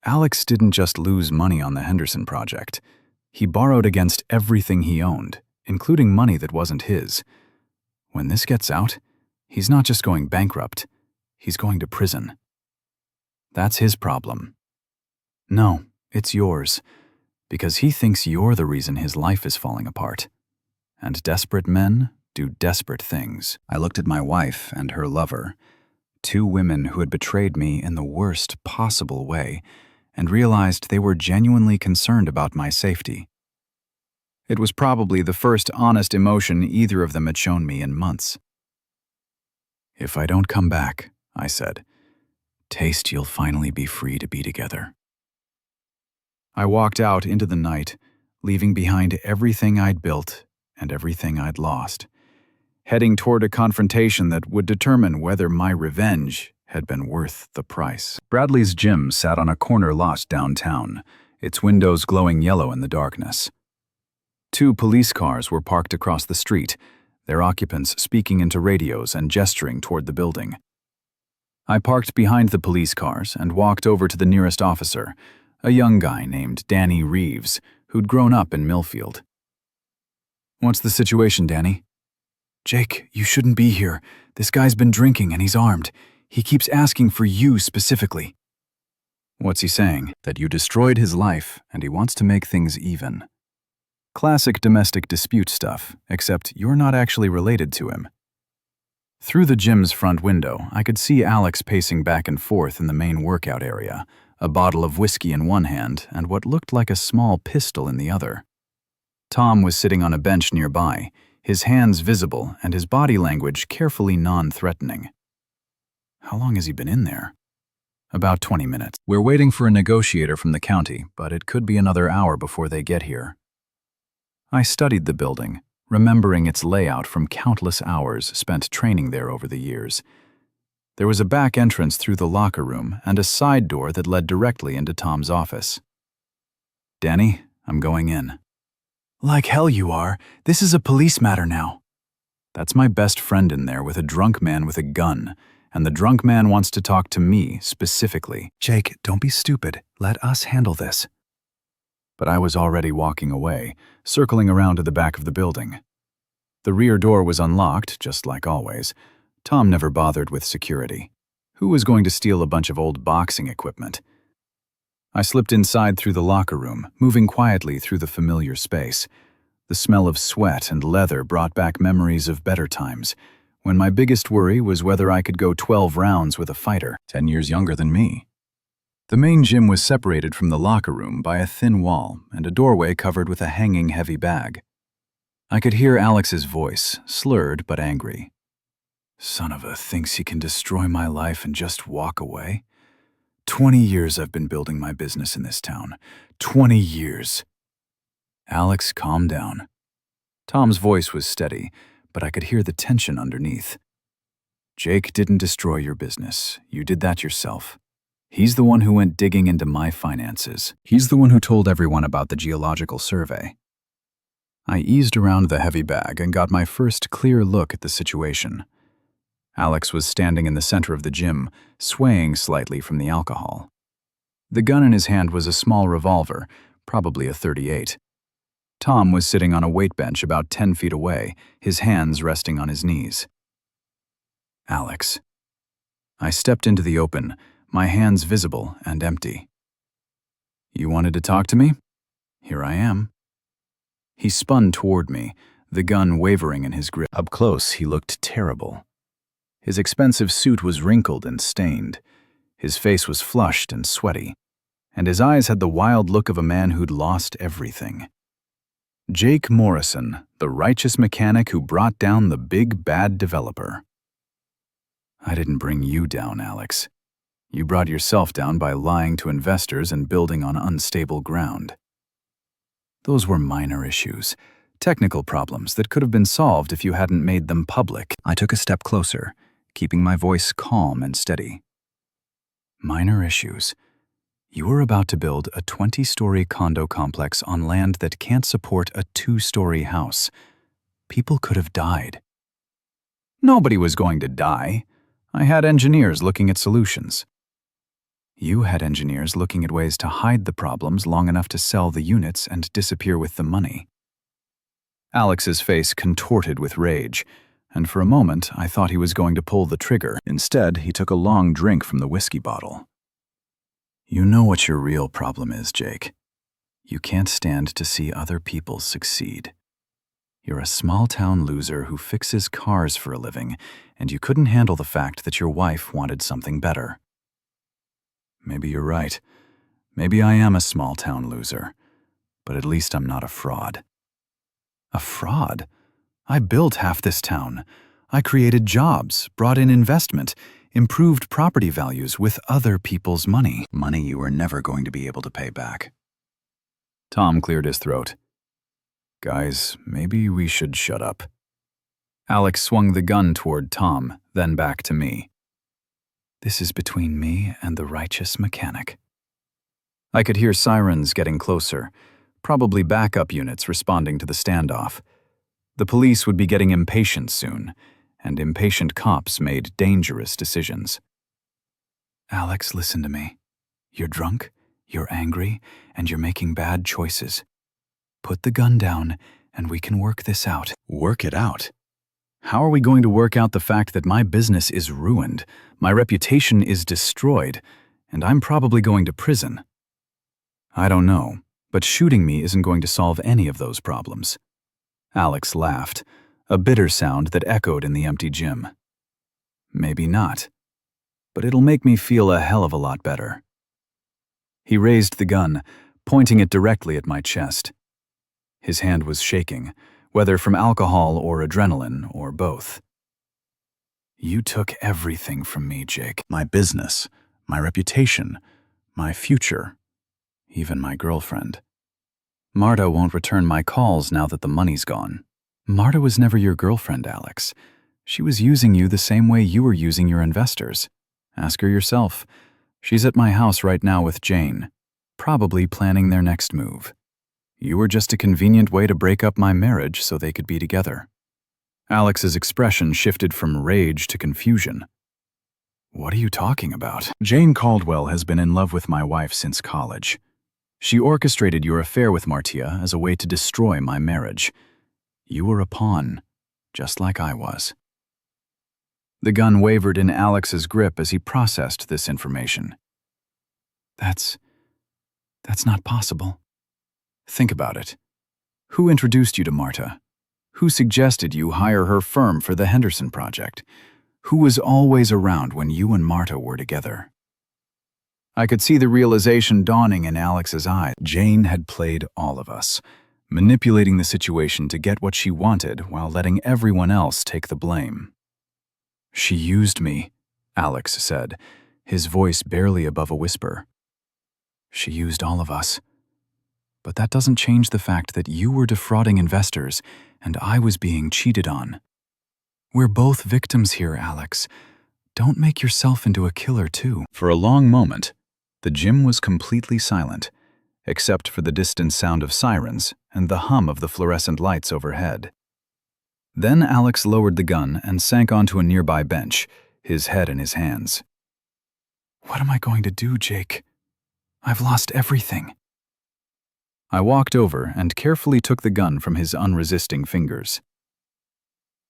Alex didn't just lose money on the Henderson project. He borrowed against everything he owned, including money that wasn't his. When this gets out, he's not just going bankrupt, he's going to prison. That's his problem. No, it's yours, because he thinks you're the reason his life is falling apart. And desperate men do desperate things. I looked at my wife and her lover, two women who had betrayed me in the worst possible way, and realized they were genuinely concerned about my safety. It was probably the first honest emotion either of them had shown me in months. If I don't come back, I said, taste you'll finally be free to be together. I walked out into the night, leaving behind everything I'd built and everything I'd lost, heading toward a confrontation that would determine whether my revenge had been worth the price. Bradley's gym sat on a corner lot downtown, its windows glowing yellow in the darkness. Two police cars were parked across the street, their occupants speaking into radios and gesturing toward the building. I parked behind the police cars and walked over to the nearest officer, a young guy named Danny Reeves, who'd grown up in Millfield. What's the situation, Danny? Jake, you shouldn't be here. This guy's been drinking and he's armed. He keeps asking for you specifically. What's he saying? That you destroyed his life and he wants to make things even. Classic domestic dispute stuff, except you're not actually related to him. Through the gym's front window, I could see Alex pacing back and forth in the main workout area, a bottle of whiskey in one hand and what looked like a small pistol in the other. Tom was sitting on a bench nearby, his hands visible and his body language carefully non-threatening. How long has he been in there? About 20 minutes. We're waiting for a negotiator from the county, but it could be another hour before they get here. I studied the building, remembering its layout from countless hours spent training there over the years. There was a back entrance through the locker room and a side door that led directly into Tom's office. "Danny, I'm going in." "Like hell you are. This is a police matter now." "That's my best friend in there with a drunk man with a gun, and the drunk man wants to talk to me specifically." "Jake, don't be stupid. Let us handle this." But I was already walking away, circling around to the back of the building. The rear door was unlocked, just like always. Tom never bothered with security. Who was going to steal a bunch of old boxing equipment? I slipped inside through the locker room, moving quietly through the familiar space. The smell of sweat and leather brought back memories of better times, when my biggest worry was whether I could go 12 rounds with a fighter 10 years younger than me. The main gym was separated from the locker room by a thin wall and a doorway covered with a hanging heavy bag. I could hear Alex's voice, slurred but angry. "Son of a thinks he can destroy my life and just walk away? 20 years I've been building my business in this town. 20 years. "Alex, calm down." Tom's voice was steady, but I could hear the tension underneath. "Jake didn't destroy your business. You did that yourself. He's the one who went digging into my finances. He's the one who told everyone about the geological survey." I eased around the heavy bag and got my first clear look at the situation. Alex was standing in the center of the gym, swaying slightly from the alcohol. The gun in his hand was a small revolver, probably a .38. Tom was sitting on a weight bench about 10 feet away, his hands resting on his knees. "Alex." I stepped into the open, my hands visible and empty. "You wanted to talk to me? Here I am." He spun toward me, the gun wavering in his grip. Up close, he looked terrible. His expensive suit was wrinkled and stained. His face was flushed and sweaty, and his eyes had the wild look of a man who'd lost everything. Jake Morrison, the righteous mechanic who brought down the big bad developer. "I didn't bring you down, Alex. You brought yourself down by lying to investors and building on unstable ground." "Those were minor issues, technical problems that could have been solved if you hadn't made them public." I took a step closer, keeping my voice calm and steady. "Minor issues. You were about to build a 20-story condo complex on land that can't support a 2-story house. People could have died." "Nobody was going to die. I had engineers looking at solutions." "You had engineers looking at ways to hide the problems long enough to sell the units and disappear with the money." Alex's face contorted with rage, and for a moment I thought he was going to pull the trigger. Instead, he took a long drink from the whiskey bottle. "You know what your real problem is, Jake. You can't stand to see other people succeed. You're a small-town loser who fixes cars for a living, and you couldn't handle the fact that your wife wanted something better." Maybe you're right. Maybe I am a small-town loser. But at least I'm not a fraud. A fraud? I built half this town. I created jobs, brought in investment, improved property values with other people's money. Money you were never going to be able to pay back. Tom cleared his throat. "Guys, maybe we should shut up." Alex swung the gun toward Tom, then back to me. "This is between me and the righteous mechanic." I could hear sirens getting closer, probably backup units responding to the standoff. The police would be getting impatient soon, and impatient cops made dangerous decisions. "Alex, listen to me. You're drunk, you're angry, and you're making bad choices. Put the gun down, and we can work this out." Work it out? How are we going to work out the fact that my business is ruined, my reputation is destroyed, and I'm probably going to prison? I don't know, but shooting me isn't going to solve any of those problems. Alex laughed, a bitter sound that echoed in the empty gym. Maybe not. But it'll make me feel a hell of a lot better. He raised the gun, pointing it directly at my chest. His hand was shaking, whether from alcohol or adrenaline or both. You took everything from me, Jake. My business, my reputation, my future, even my girlfriend. Marta won't return my calls now that the money's gone. Marta was never your girlfriend, Alex. She was using you the same way you were using your investors. Ask her yourself. She's at my house right now with Jane, probably planning their next move. You were just a convenient way to break up my marriage so they could be together. Alex's expression shifted from rage to confusion. What are you talking about? Jane Caldwell has been in love with my wife since college. She orchestrated your affair with Martia as a way to destroy my marriage. You were a pawn, just like I was. The gun wavered in Alex's grip as he processed this information. That's not possible. Think about it. Who introduced you to Marta? Who suggested you hire her firm for the Henderson project? Who was always around when you and Marta were together? I could see the realization dawning in Alex's eyes. Jane had played all of us, manipulating the situation to get what she wanted while letting everyone else take the blame. She used me, Alex said, his voice barely above a whisper. She used all of us. But that doesn't change the fact that you were defrauding investors and I was being cheated on. We're both victims here, Alex. Don't make yourself into a killer, too. For a long moment, the gym was completely silent, except for the distant sound of sirens and the hum of the fluorescent lights overhead. Then Alex lowered the gun and sank onto a nearby bench, his head in his hands. What am I going to do, Jake? I've lost everything. I walked over and carefully took the gun from his unresisting fingers.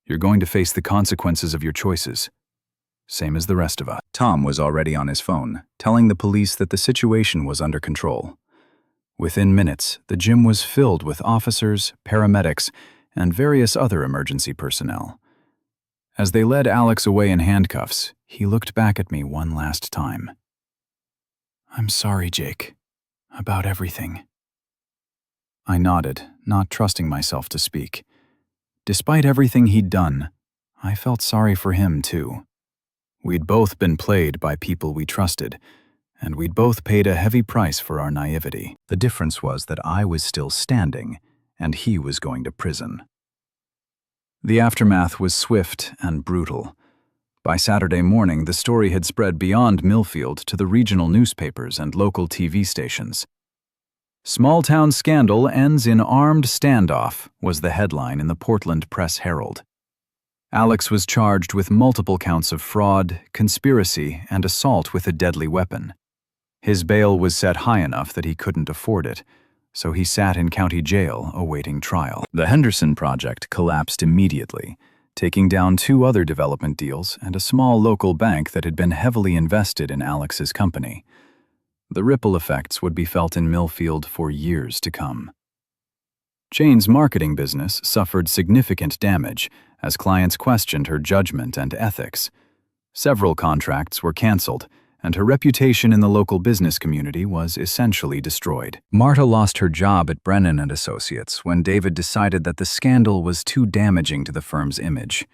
You're going to face the consequences of your choices, same as the rest of us. Tom was already on his phone, telling the police that the situation was under control. Within minutes, the gym was filled with officers, paramedics, and various other emergency personnel. As they led Alex away in handcuffs, he looked back at me one last time. I'm sorry, Jake, about everything. I nodded, not trusting myself to speak. Despite everything he'd done, I felt sorry for him, too. We'd both been played by people we trusted, and we'd both paid a heavy price for our naivety. The difference was that I was still standing, and he was going to prison. The aftermath was swift and brutal. By Saturday morning, the story had spread beyond Millfield to the regional newspapers and local TV stations. Small-town scandal ends in armed standoff was the headline in the Portland Press-Herald. Alex was charged with multiple counts of fraud, conspiracy, and assault with a deadly weapon. His bail was set high enough that he couldn't afford it, so he sat in county jail awaiting trial. The Henderson project collapsed immediately, taking down 2 other development deals and a small local bank that had been heavily invested in Alex's company. The ripple effects would be felt in Millfield for years to come. Jane's marketing business suffered significant damage as clients questioned her judgment and ethics. Several contracts were canceled, and her reputation in the local business community was essentially destroyed. Marta lost her job at Brennan & Associates when David decided that the scandal was too damaging to the firm's image.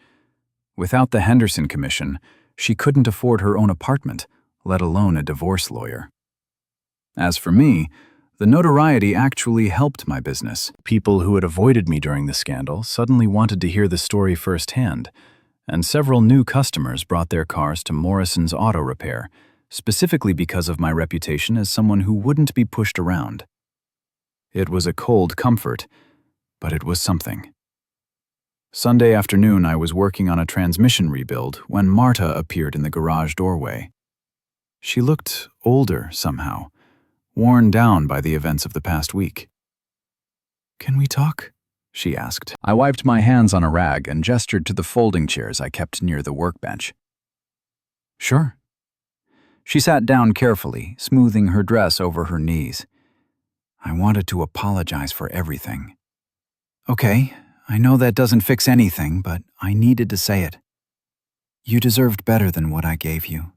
Without the Henderson Commission, she couldn't afford her own apartment, let alone a divorce lawyer. As for me, the notoriety actually helped my business. People who had avoided me during the scandal suddenly wanted to hear the story firsthand, and several new customers brought their cars to Morrison's Auto Repair, specifically because of my reputation as someone who wouldn't be pushed around. It was a cold comfort, but it was something. Sunday afternoon, I was working on a transmission rebuild when Marta appeared in the garage doorway. She looked older somehow, worn down by the events of the past week. "Can we talk?" she asked. I wiped my hands on a rag and gestured to the folding chairs I kept near the workbench. "Sure." She sat down carefully, smoothing her dress over her knees. I wanted to apologize for everything. "Okay, I know that doesn't fix anything, but I needed to say it. You deserved better than what I gave you.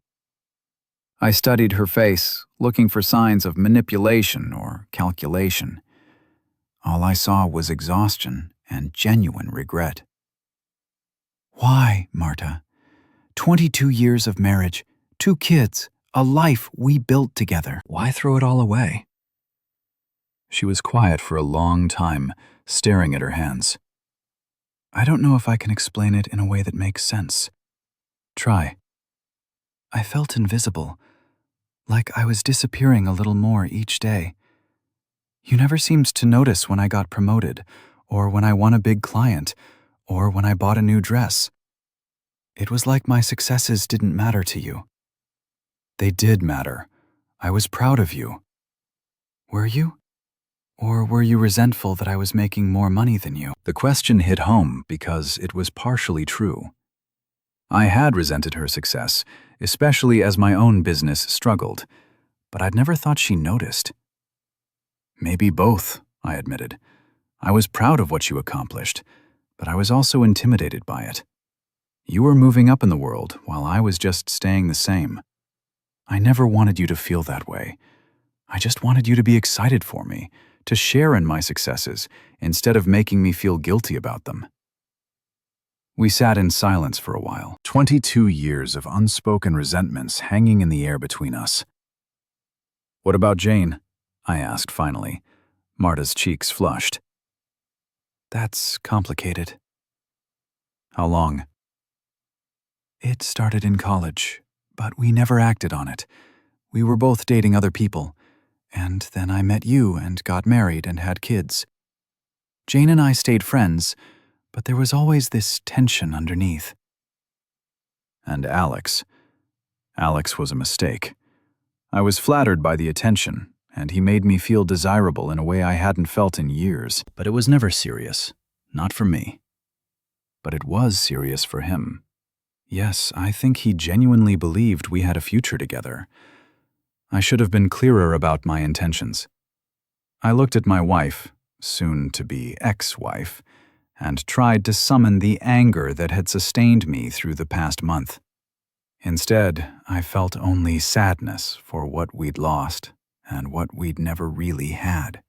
I studied her face, looking for signs of manipulation or calculation. All I saw was exhaustion and genuine regret. Why, Marta? 22 years of marriage, 2 kids, a life we built together. Why throw it all away? She was quiet for a long time, staring at her hands. I don't know if I can explain it in a way that makes sense. Try. I felt invisible, like I was disappearing a little more each day. You never seemed to notice when I got promoted, or when I won a big client, or when I bought a new dress. It was like my successes didn't matter to you. They did matter. I was proud of you. Were you? Or were you resentful that I was making more money than you? The question hit home because it was partially true. I had resented her success, especially as my own business struggled, but I'd never thought she noticed. Maybe both, I admitted. I was proud of what you accomplished, but I was also intimidated by it. You were moving up in the world while I was just staying the same. I never wanted you to feel that way. I just wanted you to be excited for me, to share in my successes, instead of making me feel guilty about them. We sat in silence for a while, 22 years of unspoken resentments hanging in the air between us. What about Jane? I asked finally. Marta's cheeks flushed. That's complicated. How long? It started in college, but we never acted on it. We were both dating other people, and then I met you and got married and had kids. Jane and I stayed friends, but there was always this tension underneath. And Alex. Alex was a mistake. I was flattered by the attention, and he made me feel desirable in a way I hadn't felt in years. But it was never serious. Not for me. But it was serious for him. Yes, I think he genuinely believed we had a future together. I should have been clearer about my intentions. I looked at my wife, soon-to-be ex-wife, and tried to summon the anger that had sustained me through the past month. Instead, I felt only sadness for what we'd lost and what we'd never really had.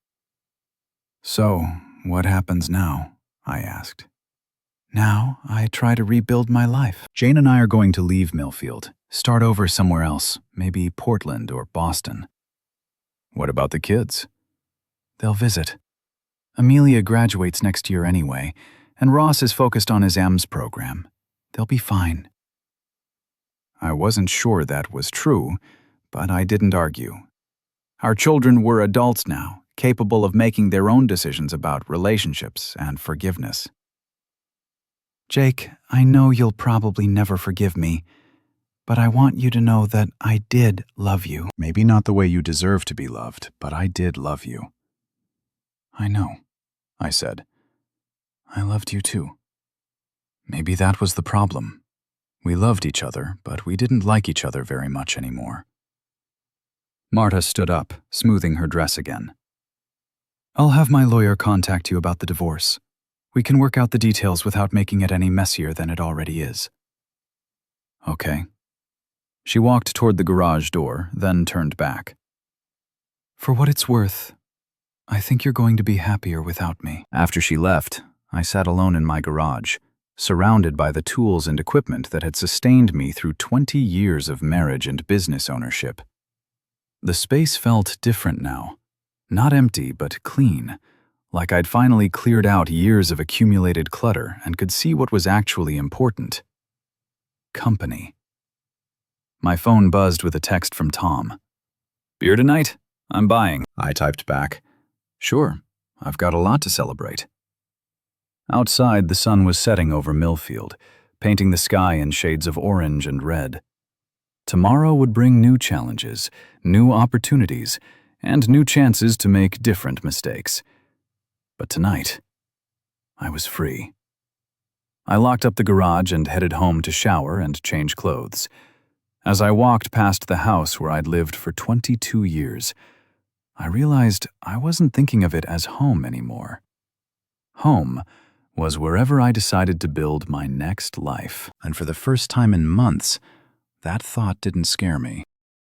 So, what happens now? I asked. Now, I try to rebuild my life. Jane and I are going to leave Millfield, start over somewhere else, maybe Portland or Boston. What about the kids? They'll visit. Amelia graduates next year anyway, and Ross is focused on his AMS program. They'll be fine. I wasn't sure that was true, but I didn't argue. Our children were adults now, capable of making their own decisions about relationships and forgiveness. Jake, I know you'll probably never forgive me, but I want you to know that I did love you. Maybe not the way you deserve to be loved, but I did love you. I know, I said. I loved you too. Maybe that was the problem. We loved each other, but we didn't like each other very much anymore. Marta stood up, smoothing her dress again. I'll have my lawyer contact you about the divorce. We can work out the details without making it any messier than it already is. Okay. She walked toward the garage door, then turned back. For what it's worth, I think you're going to be happier without me. After she left, I sat alone in my garage, surrounded by the tools and equipment that had sustained me through 20 years of marriage and business ownership. The space felt different now. Not empty, but clean. Like I'd finally cleared out years of accumulated clutter and could see what was actually important. Company. My phone buzzed with a text from Tom. Beer tonight? I'm buying. I typed back. Sure, I've got a lot to celebrate. Outside, the sun was setting over Millfield, painting the sky in shades of orange and red. Tomorrow would bring new challenges, new opportunities, and new chances to make different mistakes. But tonight, I was free. I locked up the garage and headed home to shower and change clothes. As I walked past the house where I'd lived for 22 years, I realized I wasn't thinking of it as home anymore. Home was wherever I decided to build my next life. And for the first time in months, that thought didn't scare me.